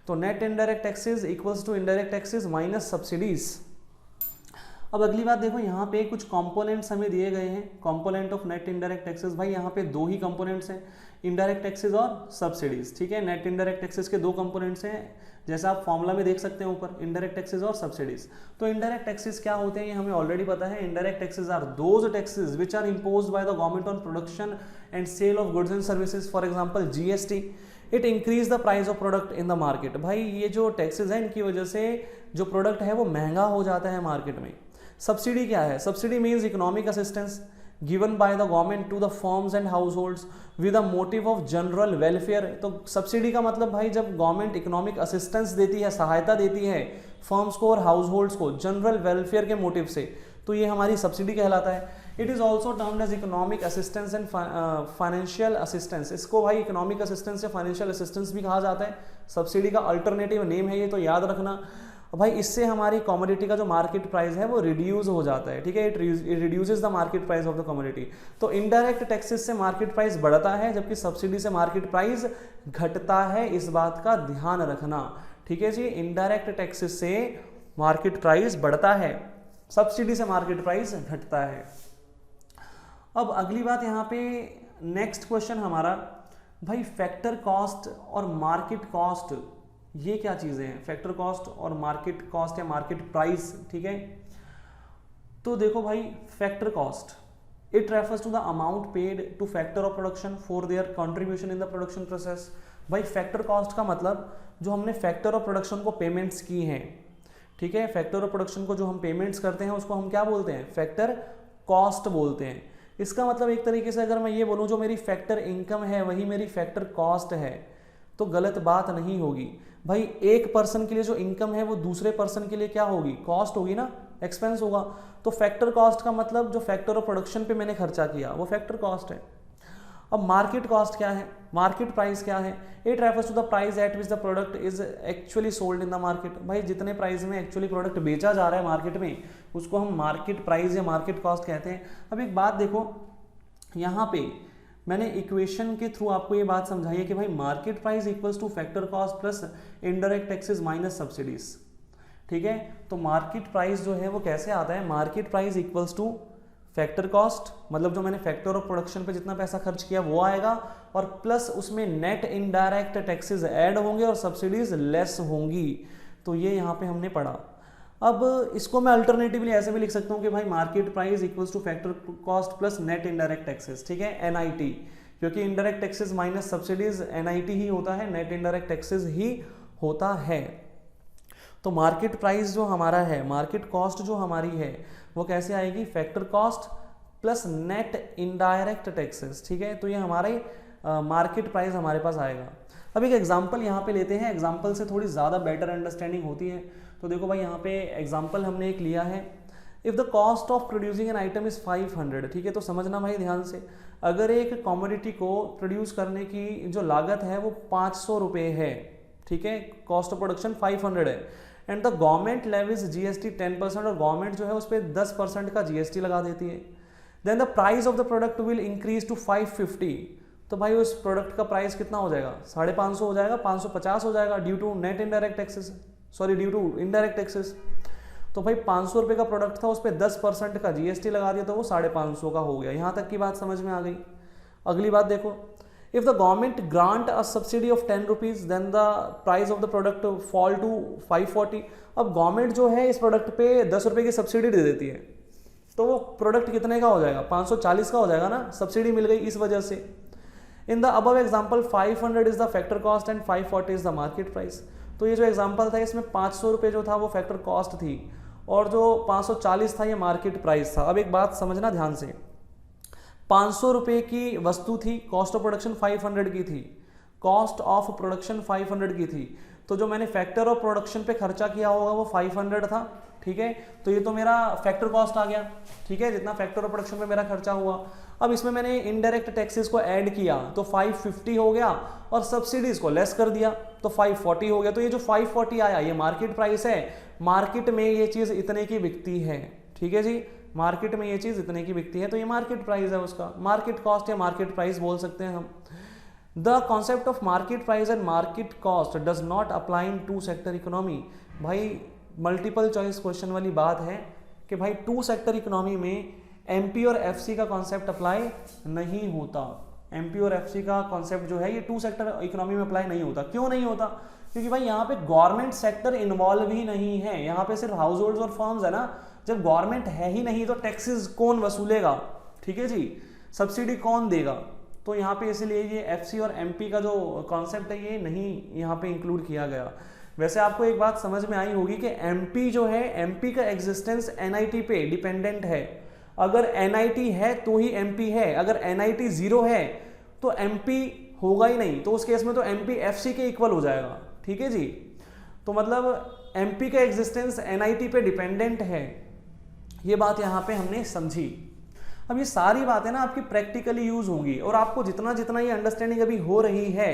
तो net indirect taxes equals to indirect taxes minus subsidies. अब अगली बात देखो, यहाँ पे कुछ कंपोनेंट्स हमें दिए गए हैं, component of net indirect taxes. भाई यहाँ पे दो ही कंपोनेंट्स हैं, इनडायरेक्ट टैक्सेस और सब्सिडीज। ठीक है, नेट इनडायरेक्ट टैक्सेस के दो कंपोनेंट्स हैं, जैसा आप फॉर्मूला में देख सकते हैं ऊपर, इनडायरेक्ट टैक्सेस और सब्सिडीज। तो इनडायरेक्ट टैक्सेस क्या होते हैं ये हमें ऑलरेडी पता है। Indirect taxes are those taxes which are imposed by the government on production and sale of goods and services. For example GST, it increase the price of product in the market. भाई ये जो taxes हैं इनकी वजह से जो product है वो महंगा हो जाता है मार्केट में। सब्सिडी क्या है? Subsidy means economic assistance given by the government to the firms and households with a motive of general welfare. तो सब्सिडी का मतलब भाई जब गवर्नमेंट इकोनॉमिक असिस्टेंस देती है, सहायता देती है फर्म्स को और हाउस होल्ड्स को जनरल वेलफेयर के मोटिव से, तो ये हमारी सब्सिडी कहलाता है। It is also termed as economic assistance and financial assistance. इसको भाई इकोनॉमिक असिस्टेंस या फाइनेंशियल असिस्टेंस भी कहा जाता है। सब्सिडी का अल्टरनेटिव नेम है ये, तो याद रखना भाई। इससे हमारी कमोडिटी का जो मार्केट प्राइस है वो रिड्यूस हो जाता है। ठीक है, it reduces the market price of the commodity. तो इनडायरेक्ट टैक्सेस से मार्केट प्राइस बढ़ता है, जबकि सब्सिडी से मार्केट प्राइस घटता है। इस बात का ध्यान रखना। ठीक है जी, इनडायरेक्ट टैक्सेस से मार्केट प्राइस बढ़ता है, सब्सिडी से मार्केट प्राइस घटता है। अब अगली बात यहाँ पे नेक्स्ट क्वेश्चन हमारा, भाई फैक्टर कॉस्ट और मार्केट कॉस्ट ये क्या चीजें हैं? फैक्टर कॉस्ट और मार्केट कॉस्ट या मार्केट प्राइस। ठीक है, तो देखो भाई, factor cost it refers to the amount paid to factor of production for their contribution in the production process. भाई फैक्टर कॉस्ट का मतलब जो हमने फैक्टर ऑफ प्रोडक्शन को पेमेंट्स की हैं। ठीक है, फैक्टर ऑफ प्रोडक्शन को जो हम पेमेंट्स करते हैं उसको हम क्या बोलते हैं? फैक्टर कॉस्ट बोलते हैं। इसका मतलब एक तरीके से अगर मैं ये बोलूँ जो मेरी फैक्टर इनकम है वही मेरी फैक्टर कॉस्ट है, तो गलत बात नहीं होगी। भाई एक पर्सन के लिए जो इनकम है वो दूसरे पर्सन के लिए क्या होगी? कॉस्ट होगी ना, एक्सपेंस होगा। तो फैक्टर कॉस्ट का मतलब जो फैक्टर ऑफ प्रोडक्शन पे मैंने खर्चा किया वो फैक्टर कॉस्ट है। अब मार्केट कॉस्ट क्या है? मार्केट प्राइस क्या है? It refers to the price at which the product is actually sold in the market. भाई जितने प्राइस में एक्चुअली प्रोडक्ट बेचा जा रहा है मार्केट में उसको हम मार्केट प्राइस या मार्केट कॉस्ट कहते हैं। अब एक बात देखो, यहाँ पे मैंने इक्वेशन के थ्रू आपको ये बात समझाई है कि भाई market price equals to factor cost plus indirect taxes minus subsidies. ठीक है, तो मार्केट प्राइस जो है वो कैसे आता है? Market price equals to factor cost, मतलब जो मैंने फैक्टर ऑफ प्रोडक्शन पे जितना पैसा खर्च किया वो आएगा, और प्लस उसमें नेट इनडायरेक्ट टैक्सेस ऐड होंगे और सब्सिडीज लेस होंगी। तो ये यहाँ पे हमने पढ़ा। अब इसको मैं अल्टरनेटिवली ऐसे भी लिख सकता हूँ कि भाई market price equals to factor cost plus net indirect taxes. ठीक है, एनआईटी, क्योंकि indirect taxes minus subsidies NIT ही होता है, नेट इनडायरेक्ट टैक्सेस ही होता है। तो मार्केट प्राइस जो हमारा है, मार्केट कॉस्ट जो हमारी है वो कैसे आएगी? Factor cost plus net indirect taxes. ठीक है, तो ये हमारे मार्केट प्राइस हमारे पास आएगा। अब एक एग्जाम्पल यहाँ पे लेते हैं, एग्जाम्पल से थोड़ी ज़्यादा बेटर अंडरस्टैंडिंग होती है। तो देखो भाई यहाँ पे एग्जाम्पल हमने एक लिया है, if the cost of producing an item is 500। ठीक है, तो समझना भाई ध्यान से, अगर एक कमोडिटी को प्रोड्यूस करने की जो लागत है वो 500 रुपये है। ठीक है, कॉस्ट ऑफ प्रोडक्शन 500 है, and the government levies GST 10%, और गवर्नमेंट जो है उस पर 10% का जीएसटी लगा देती है। Then the price of the product will increase to 550। तो भाई उस प्रोडक्ट का प्राइस कितना हो जाएगा? 550 हो जाएगा, 550 हो जाएगा, due to net indirect taxes, sorry due to indirect taxes. तो भाई 500 रुपये का प्रोडक्ट था, उस पर 10% का जीएसटी लगा दिया तो वो 550 का हो गया। यहाँ तक की बात समझ में आ गई। अगली बात देखो, if the government grant a subsidy of 10 rupees then the price of the product fall to 540। अब गवर्नमेंट जो है इस प्रोडक्ट पे 10 रुपये की सब्सिडी दे देती है, तो वो प्रोडक्ट कितने का हो जाएगा, 540 का हो जाएगा ना, सब्सिडी मिल गई इस वजह से। In the above example 500 is the factor cost and 540 is the market price. तो ये जो एग्जाम्पल था इसमें 500 रुपये जो था वो फैक्टर कॉस्ट थी और जो 540 था ये मार्केट प्राइस था। अब एक बात समझना ध्यान से, 500 रुपये की वस्तु थी, कॉस्ट ऑफ प्रोडक्शन 500 की थी, कॉस्ट ऑफ प्रोडक्शन 500 की थी, तो जो मैंने फैक्टर ऑफ प्रोडक्शन पे खर्चा किया होगा वो 500 था, ठीक है। तो ये तो मेरा फैक्टर कॉस्ट आ गया, ठीक है, जितना फैक्टर ऑफ प्रोडक्शन पे मेरा खर्चा हुआ। अब इसमें मैंने इनडायरेक्ट टैक्सेस को ऐड किया तो 550 हो गया और सब्सिडीज को लेस कर दिया तो 540 हो गया। तो ये जो 540 आया ये मार्केट प्राइस है, मार्केट में ये चीज इतने की बिकती है, ठीक है जी, मार्केट में ये चीज इतने की बिकती है, तो ये मार्केट प्राइस है उसका, मार्केट कॉस्ट या मार्केट प्राइस बोल सकते हैं हम। The concept of market price and market cost does not apply in two sector economy. भाई मल्टीपल चॉइस क्वेश्चन वाली बात है कि भाई टू सेक्टर इकोनॉमी में एमपी और एफसी का कॉन्सेप्ट अप्लाई नहीं होता। एमपी और एफसी का कॉन्सेप्ट जो है ये टू सेक्टर इकोनॉमी में अप्लाई नहीं होता। क्यों नहीं होता? क्योंकि भाई यहाँ पे गवर्नमेंट सेक्टर इन्वॉल्व ही नहीं है, यहाँ पे सिर्फ हाउस होल्ड और फर्म्स है ना। जब गवर्नमेंट है ही नहीं तो टैक्सेस कौन वसूलेगा, ठीक है जी, सब्सिडी कौन देगा? तो यहाँ पे इसलिए ये एफसी और एमपी का जो कॉन्सेप्ट है ये नहीं यहाँ पे इंक्लूड किया गया। वैसे आपको एक बात समझ में आई होगी कि एमपी जो है, एमपी का एग्जिस्टेंस एनआईटी पे डिपेंडेंट है। अगर एनआईटी है तो ही एमपी है, अगर एनआईटी जीरो है तो एमपी होगा ही नहीं, तो उस केस में तो एमपी एफसी के इक्वल हो जाएगा, ठीक है जी। तो मतलब एमपी का एग्जिस्टेंस एनआईटी पे डिपेंडेंट है, ये बात यहाँ पे हमने समझी। अब ये सारी बातें ना आपकी प्रैक्टिकली यूज होंगी और आपको जितना जितना ये अंडरस्टैंडिंग अभी हो रही है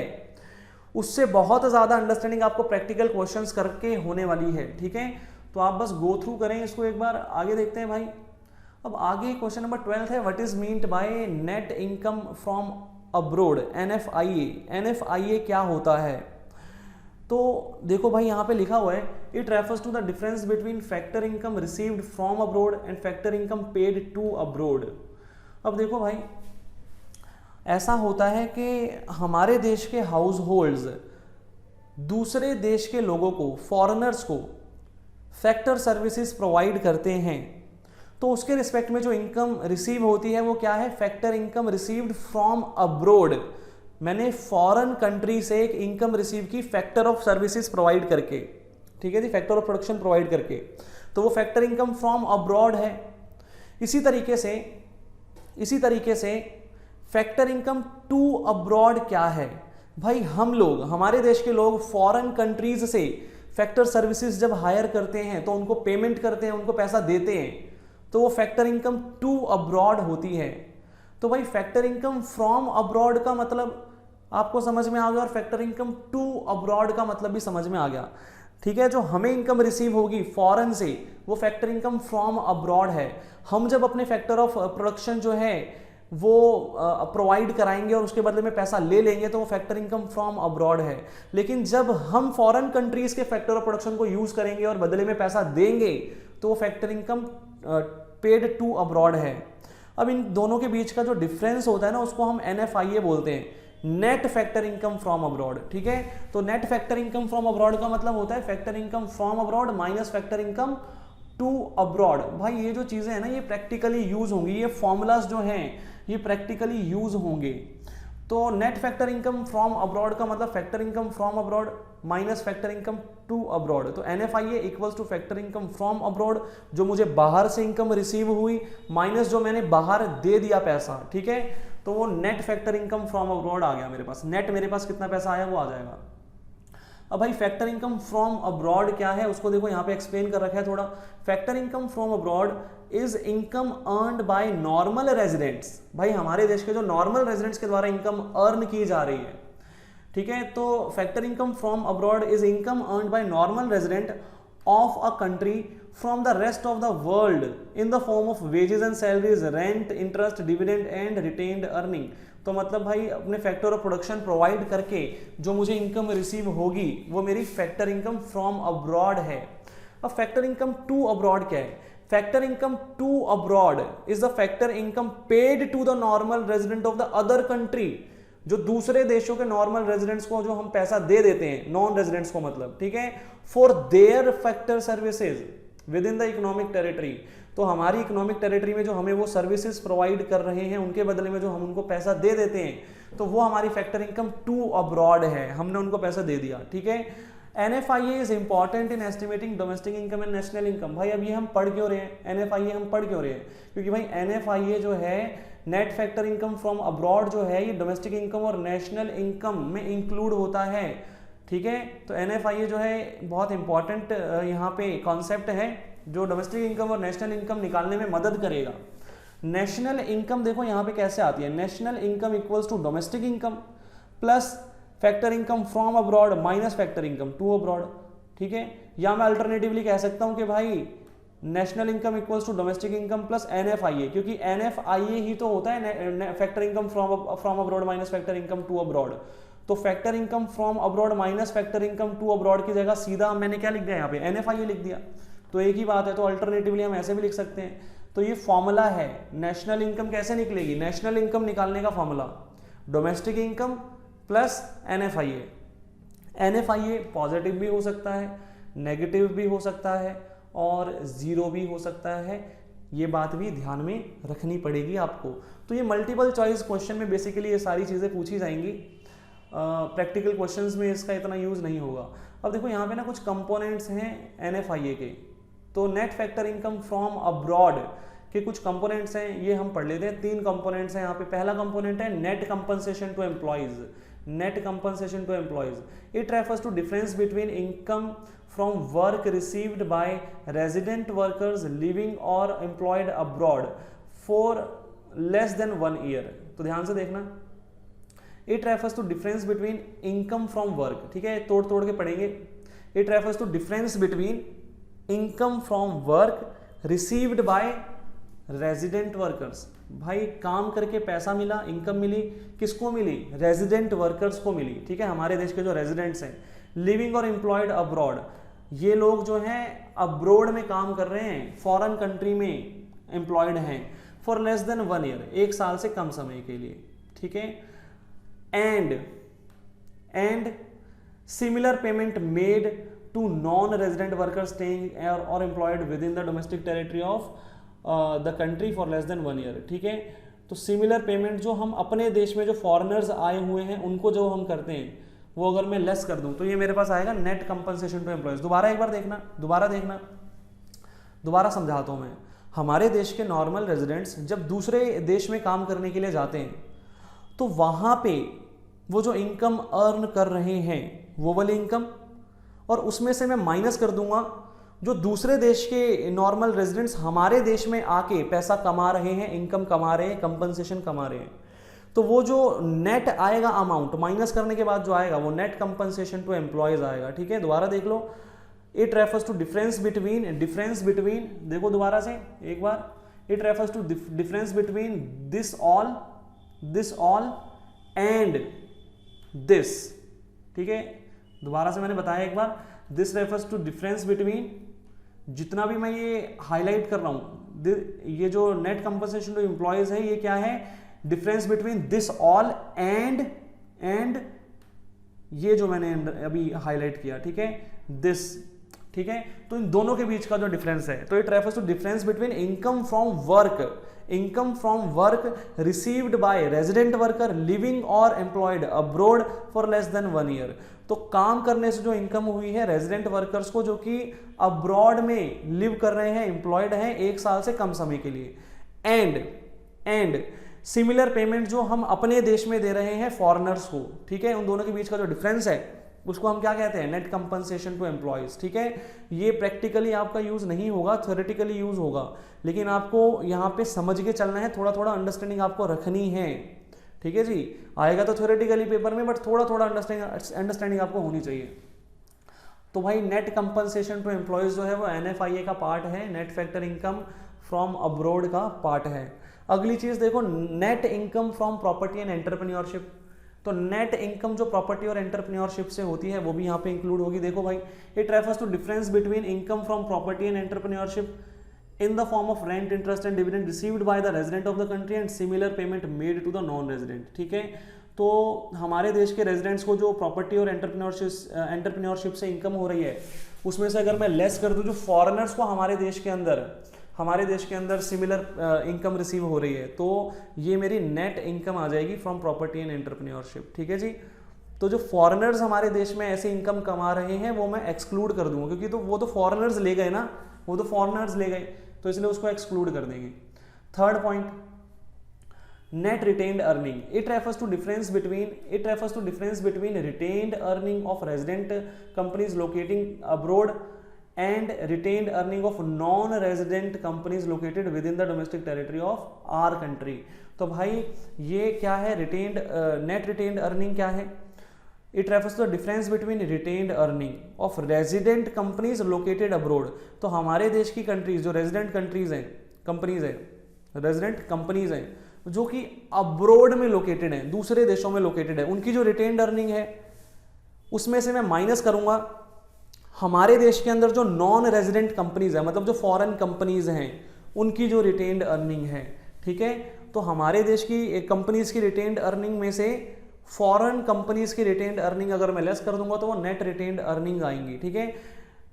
उससे बहुत ज़्यादा अंडरस्टैंडिंग आपको प्रैक्टिकल क्वेश्चंस करके होने वाली है, ठीक है। तो आप बस गो थ्रू करें इसको एक बार। आगे देखते हैं भाई। अब आगे क्वेश्चन नंबर 12 है, what is meant by net income from abroad, NFIA. NFIA क्या होता है? तो देखो भाई यहाँ पे लिखा हुआ है, it refers to the difference between factor income received from abroad and factor income paid to abroad. अब देखो भाई ऐसा होता है कि हमारे देश के हाउस होल्ड्स दूसरे देश के लोगों को, फॉरेनर्स को फैक्टर सर्विसेज प्रोवाइड करते हैं, तो उसके रिस्पेक्ट में जो इनकम रिसीव होती है वो क्या है? Factor income received from abroad. मैंने फॉरेन कंट्री से एक इनकम रिसीव की फैक्टर ऑफ सर्विसेज प्रोवाइड करके, ठीक है जी, फैक्टर ऑफ प्रोडक्शन प्रोवाइड करके, तो वो फैक्टर इनकम फ्रॉम अब्रॉड है। इसी तरीके से फैक्टर इनकम टू अब्रॉड क्या है? भाई हम लोग, हमारे देश के लोग फॉरेन कंट्रीज से फैक्टर सर्विसेज जब हायर करते हैं तो उनको पेमेंट करते हैं, उनको पैसा देते हैं, तो वो फैक्टर इनकम टू अब्रॉड होती है। तो भाई फैक्टर इनकम फ्रॉम अब्रॉड का मतलब आपको समझ में आ गया और फैक्टर इनकम टू अब्रॉड का मतलब भी समझ में आ गया, ठीक है। जो हमें इनकम रिसीव होगी फॉरेन से वो फैक्टर इनकम फ्रॉम अब्रॉड है। हम जब अपने फैक्टर ऑफ प्रोडक्शन जो है वो प्रोवाइड कराएंगे और उसके बदले में पैसा ले लेंगे तो वो फैक्टर इनकम फ्रॉम अब्रॉड है। लेकिन जब हम फॉरेन कंट्रीज के फैक्टर ऑफ प्रोडक्शन को यूज करेंगे और बदले में पैसा देंगे तो वो factor income paid to abroad है। अब इन दोनों के बीच का जो डिफरेंस होता है ना उसको हम एनएफआईए बोलते हैं, net factor income from abroad, ठीक है। तो net factor income from abroad का मतलब होता है factor income from abroad minus factor income to abroad. भाई ये जो चीजें हैं ना ये प्रैक्टिकली यूज होंगी, ये फॉर्मूलाज जो हैं ये प्रैक्टिकली यूज होंगे। तो net factor income from abroad का मतलब factor income from abroad minus factor income to abroad. तो NFIA equals to factor income from abroad, जो मुझे बाहर से इनकम रिसीव हुई माइनस जो मैंने बाहर दे दिया पैसा, ठीक है। तो वो net factor income from abroad आ गया मेरे पास। नेट मेरे पास कितना पैसा आया वो आ जाएगा। अब भाई फैक्टर इनकम फ्रॉम अब्रॉड क्या है उसको देखो यहाँ पे एक्सप्लेन कर रखा है थोड़ा। Factor income from abroad is income earned by normal residents. भाई हमारे देश के जो नॉर्मल रेजिडेंट्स के द्वारा इनकम अर्न की जा रही है, ठीक है। तो factor income from abroad is income earned by normal resident of a country from the rest of the world in the form of wages and salaries, rent, interest, dividend and retained earning. तो मतलब भाई अपने factor of production provide करके जो मुझे income receive होगी वो मेरी फैक्टर इनकम फ्रॉम अब्रॉड है। अब फैक्टर इनकम टू अब्रॉड क्या है? Factor income to abroad is the factor income paid to the normal resident of the other country. जो दूसरे देशों के नॉर्मल रेजिडेंट्स को जो हम पैसा दे देते हैं, नॉन रेजिडेंट्स को मतलब, ठीक है, for their factor services with in the economic territory. तो हमारी इकोनॉमिक टेरिटरी में जो हमें वो सर्विसेज प्रोवाइड कर रहे हैं उनके बदले में जो हम उनको पैसा दे देते हैं, तो वो हमारी फैक्टर इनकम टू अब्रॉड है, हमने उनको पैसा दे दिया, ठीक है। NFIA is important in estimating domestic income and national income. भाई अब ये हम पढ़ क्यों रहे हैं, NFIA हम पढ़ क्यों रहे हैं, क्योंकि भाई NFIA जो है net factor income from abroad जो है ये डोमेस्टिक इनकम और नेशनल इनकम में इंक्लूड होता है, ठीक है। तो NFIA जो है बहुत इंपॉर्टेंट यहाँ पे कॉन्सेप्ट है जो डोमेस्टिक इनकम और नेशनल इनकम निकालने में मदद करेगा। नेशनल इनकम देखो यहाँ पे कैसे आती है, national income equals to domestic income plus factor income from abroad minus factor income to abroad, ठीक है। या मैं अल्टरनेटिवली कह सकता हूँ कि भाई national income equals to domestic income plus NFIA, क्योंकि NFIA ही तो होता है factor income from abroad minus factor income to abroad. तो factor income from abroad minus factor income to abroad की जगह सीधा मैंने क्या लिख दिया यहाँ पे, NFIA लिख दिया, तो एक ही बात है। तो अल्टरनेटिवली हम ऐसे भी लिख सकते हैं। तो ये फॉर्मूला है, नेशनल इनकम कैसे निकलेगी, नेशनल इनकम निकालने का formula domestic income plus NFIA। NFIA positive भी हो सकता है, नेगेटिव भी हो सकता है और जीरो भी हो सकता है, ये बात भी ध्यान में रखनी पड़ेगी आपको। तो ये मल्टीपल चॉइस क्वेश्चन में बेसिकली ये सारी चीज़ें पूछी जाएंगी, प्रैक्टिकल क्वेश्चंस में इसका इतना यूज़ नहीं होगा। अब देखो यहाँ पे ना कुछ कंपोनेंट्स हैं NFIA के, तो net factor income from abroad के कुछ कंपोनेंट्स हैं, ये हम पढ़ लेते हैं। 3 कंपोनेंट्स हैं यहाँ पे। पहला कंपोनेंट है net compensation to employees, net compensation to employees. It refers to difference between income from work received by resident workers living और employed abroad for less than 1 year. तो ध्यान से देखना, it refers to difference between income from work, ठीक है, तोड़ तोड़ के पढ़ेंगे। It refers to difference between income from work received by resident workers. भाई काम करके पैसा मिला, इनकम मिली, किसको मिली, रेजिडेंट वर्कर्स को मिली, ठीक है, हमारे देश के जो रेजिडेंट्स हैं। लिविंग और एम्प्लॉयड अब्रॉड, ये लोग जो हैं अब्रोड में काम कर रहे हैं, फॉरेन कंट्री में एम्प्लॉयड हैं, फॉर लेस देन 1 ईयर, 1 साल से कम समय के लिए, ठीक है। And similar payment made to non resident workers staying और employed within the domestic territory of the country for less than 1 year, ठीक है। तो सिमिलर पेमेंट जो हम अपने देश में जो फॉरेनर्स आए हुए हैं उनको जो हम करते हैं, वो अगर मैं लेस कर दूं तो ये मेरे पास आएगा नेट कंपनसेशन टू एम्प्लॉयज। दोबारा एक बार देखना, दोबारा देखना, दोबारा समझाता हूं मैं। हमारे देश के नॉर्मल रेजिडेंट्स जब दूसरे देश में काम करने के लिए जाते हैं तो वहां पे वो जो इनकम अर्न कर रहे हैं वो वाली इनकम, और उसमें से मैं माइनस कर दूंगा जो दूसरे देश के नॉर्मल रेजिडेंट्स हमारे देश में आके पैसा कमा रहे हैं, इनकम कमा रहे हैं, कंपनसेशन कमा रहे हैं। तो वो जो नेट आएगा अमाउंट माइनस करने के बाद जो आएगा वो नेट कंपनसेशन टू एम्प्लॉयज आएगा, ठीक है। दोबारा देख लो, it refers to difference between, देखो दोबारा से एक बार, it refers to difference between this all and this, ठीक है। दोबारा से मैंने बताया एक बार, this refers to difference between, जितना भी मैं ये हाईलाइट कर रहा हूं, ये जो नेट कंपनसेशन टू एम्प्लॉयज है ये क्या है, difference between this all and ये जो मैंने अभी हाईलाइट किया, ठीक है, दिस, ठीक है। तो इन दोनों के बीच का जो डिफरेंस है, तो it refers to difference between income from work received by resident worker living और employed abroad for less than 1 year. तो काम करने से जो इनकम हुई है रेजिडेंट वर्कर्स को जो कि अब्रॉड में लिव कर रहे हैं, एम्प्लॉयड हैं 1 साल से कम समय के लिए, एंड सिमिलर पेमेंट जो हम अपने देश में दे रहे हैं फॉरेनर्स को, ठीक है। उन दोनों के बीच का जो डिफरेंस है उसको हम क्या कहते हैं, नेट कंपनसेशन टू एम्प्लॉयज, ठीक है। ये प्रैक्टिकली आपका यूज नहीं होगा, थ्योरेटिकली यूज होगा, लेकिन आपको यहाँ पे समझ के चलना है, थोड़ा थोड़ा अंडरस्टैंडिंग आपको रखनी है, ठीक है जी। आएगा तो थ्योरेटिकली पेपर में, बट थोड़ा थोड़ा अंडरस्टैंडिंग आपको होनी चाहिए। तो भाई नेट कंपनसेशन टू एम्प्लॉयज जो है वो NFIA का पार्ट है, net factor income from abroad का पार्ट है। अगली चीज देखो, net income from property and entrepreneurship. तो नेट इनकम जो प्रॉपर्टी और एंटरप्रेन्योरशिप से होती है वो भी यहाँ पे इंक्लूड होगी। देखो भाई, it refers to difference between income from property and entrepreneurship in the form of rent, interest and dividend received by the resident of the country and similar payment made to the non resident, ठीक है। तो हमारे देश के residents को जो property और entrepreneurship से इनकम हो रही है उसमें से अगर मैं लेस कर दूं, जो फॉरेनर्स को हमारे देश के अंदर सिमिलर इनकम रिसीव हो रही है, तो ये मेरी नेट इनकम आ जाएगी फ्रॉम प्रॉपर्टी एंड एंटरप्रेन्योरशिप। ठीक है जी। तो जो फॉरेनर्स हमारे देश में ऐसे इनकम कमा रहे हैं वो मैं एक्सक्लूड कर दूंगा, क्योंकि तो वो तो फॉरेनर्स ले गए ना, वो तो फॉरेनर्स ले गए, तो इसलिए उसको एक्सक्लूड कर देंगे। Third point, net retained earning. It refers to difference between retained earning of resident companies locating abroad and retained earning of non-resident companies located within the domestic territory of our country. तो भाई ये क्या है, retained net retained earning क्या है? It refers to the difference between retained earning of resident companies located abroad. तो हमारे देश की कंट्रीज जो रेजिडेंट कंट्रीज हैं, कंपनीज हैं, रेजिडेंट कंपनीज हैं जो कि अब्रोड में लोकेटेड हैं, दूसरे देशों में लोकेटेड है, उनकी जो रिटेन्ड अर्निंग है उसमें से मैं माइनस करूंगा हमारे देश के अंदर जो नॉन रेजिडेंट कंपनीज है, मतलब जो फॉरेन कंपनीज हैं, उनकी जो रिटेन्ड अर्निंग है। ठीक है, तो हमारे देश की कंपनीज की रिटेन्ड अर्निंग में से फॉरेन कंपनीज की रिटेन्ड अर्निंग अगर मैं लेस कर दूंगा तो वो नेट रिटेन्ड अर्निंग आएंगी। ठीक है,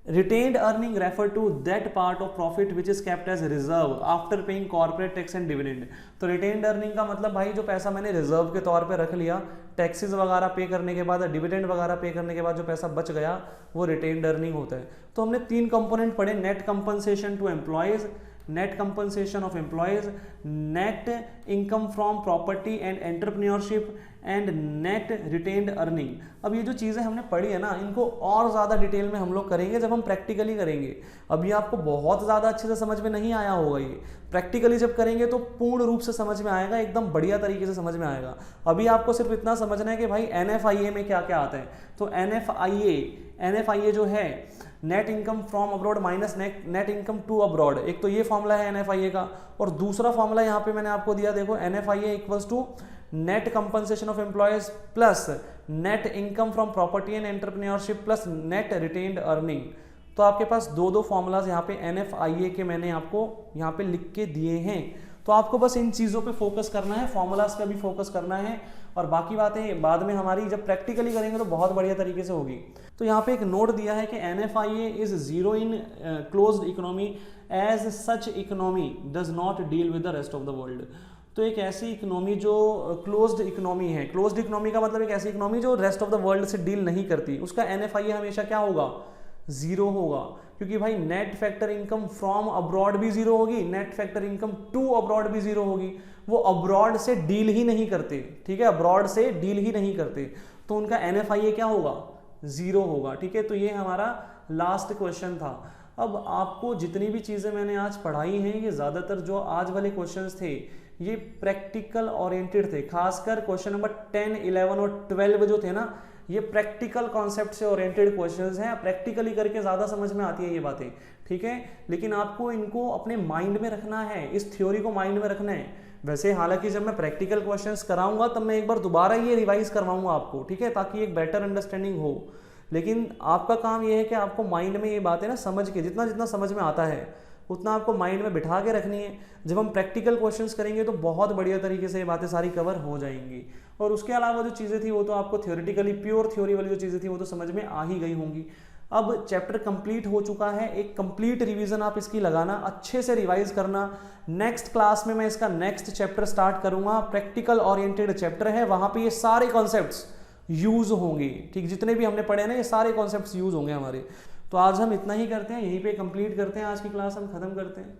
retained earning refer to that part of profit which is kept as reserve after paying corporate tax and dividend। तो retained earning का मतलब भाई जो पैसा मैंने रिजर्व के तौर पे रख लिया, टैक्सेस वगैरह पे करने के बाद, डिविडेंड वगैरह पे करने के बाद जो पैसा बच गया वो retained earning होता है। तो हमने 3 कंपोनेंट पढ़े, net compensation to employees, net compensation of employees, net income from property and entrepreneurship and net retained earning. अब ये जो चीज़ें हमने पढ़ी है ना, इनको और ज़्यादा डिटेल में हम लोग करेंगे जब हम प्रैक्टिकली करेंगे। अभी आपको बहुत ज़्यादा अच्छे से समझ में नहीं आया होगा, ये प्रैक्टिकली जब करेंगे तो पूर्ण रूप से समझ में आएगा, एकदम बढ़िया तरीके से समझ में आएगा। अभी आपको सिर्फ इतना समझना है कि भाई NFIA में क्या क्या आता है। तो NFIA जो है net income from abroad minus net income to abroad, एक तो ये फॉर्मूला है NFIA का, और दूसरा फॉर्मूला यहाँ पे मैंने आपको दिया, देखो NFIA equals to net compensation of employees plus net income from property and entrepreneurship plus net retained earning. तो आपके पास दो फॉर्मूलाज यहाँ पे NFIA के मैंने आपको यहाँ पे लिख के दिए हैं। तो आपको बस इन चीज़ों पे फोकस करना है, फॉर्मूलाज पे भी फोकस करना है, और बाकी बातें बाद में हमारी जब प्रैक्टिकली करेंगे तो बहुत बढ़िया तरीके से होगी। तो यहाँ पे एक नोट दिया है कि NFIA is zero in closed economy as such economy does not deal with the rest of the world. तो एक ऐसी इकोनॉमी जो क्लोज्ड इकोनॉमी है, क्लोज्ड इकोनॉमी का मतलब एक ऐसी इकोनॉमी जो रेस्ट ऑफ द वर्ल्ड से डील नहीं करती, उसका NFIA हमेशा क्या होगा, जीरो होगा, क्योंकि भाई net factor income from abroad भी जीरो होगी, net factor income to abroad भी जीरो होगी। वो अब्रॉड से डील ही नहीं करते, ठीक है, अब्रॉड से डील ही नहीं करते, तो उनका NFIA क्या होगा, जीरो होगा। ठीक है, तो ये हमारा लास्ट क्वेश्चन था। अब आपको जितनी भी चीज़ें मैंने आज पढ़ाई हैं, ये ज़्यादातर जो आज वाले क्वेश्चंस थे ये प्रैक्टिकल ओरिएंटेड थे, खासकर क्वेश्चन नंबर 10, 11 और 12 जो थे ना, ये प्रैक्टिकल कॉन्सेप्ट से ओरिएंटेड क्वेश्चंस हैं। प्रैक्टिकली करके ज़्यादा समझ में आती है ये बातें, ठीक है, लेकिन आपको इनको अपने माइंड में रखना है, इस थ्योरी को माइंड में रखना है। वैसे हालांकि जब मैं प्रैक्टिकल क्वेश्चंस कराऊंगा तब मैं एक बार दोबारा ये रिवाइज करवाऊंगा आपको, ठीक है, ताकि एक बेटर अंडरस्टैंडिंग हो। लेकिन आपका काम ये है कि आपको माइंड में ये बातें ना समझ के, जितना जितना समझ में आता है उतना आपको माइंड में बिठा के रखनी है। जब हम प्रैक्टिकल क्वेश्चंस करेंगे तो बहुत बढ़िया तरीके से ये बातें सारी कवर हो जाएंगी। और उसके अलावा जो चीज़ें थी वो तो आपको थ्योरेटिकली, प्योर थ्योरी वाली जो चीज़ें थी वो तो समझ में आ ही गई होंगी। अब चैप्टर कंप्लीट हो चुका है, एक कंप्लीट रिवीजन आप इसकी लगाना, अच्छे से रिवाइज करना। नेक्स्ट क्लास में मैं इसका नेक्स्ट चैप्टर स्टार्ट करूंगा, प्रैक्टिकल ओरिएंटेड चैप्टर है, वहां पे ये सारे कॉन्सेप्ट्स यूज होंगे, ठीक, जितने भी हमने पढ़े ना ये सारे कॉन्सेप्ट्स यूज होंगे हमारे। तो आज हम इतना ही करते हैं, यहीं पे कंप्लीट करते हैं, आज की क्लास हम खत्म करते हैं।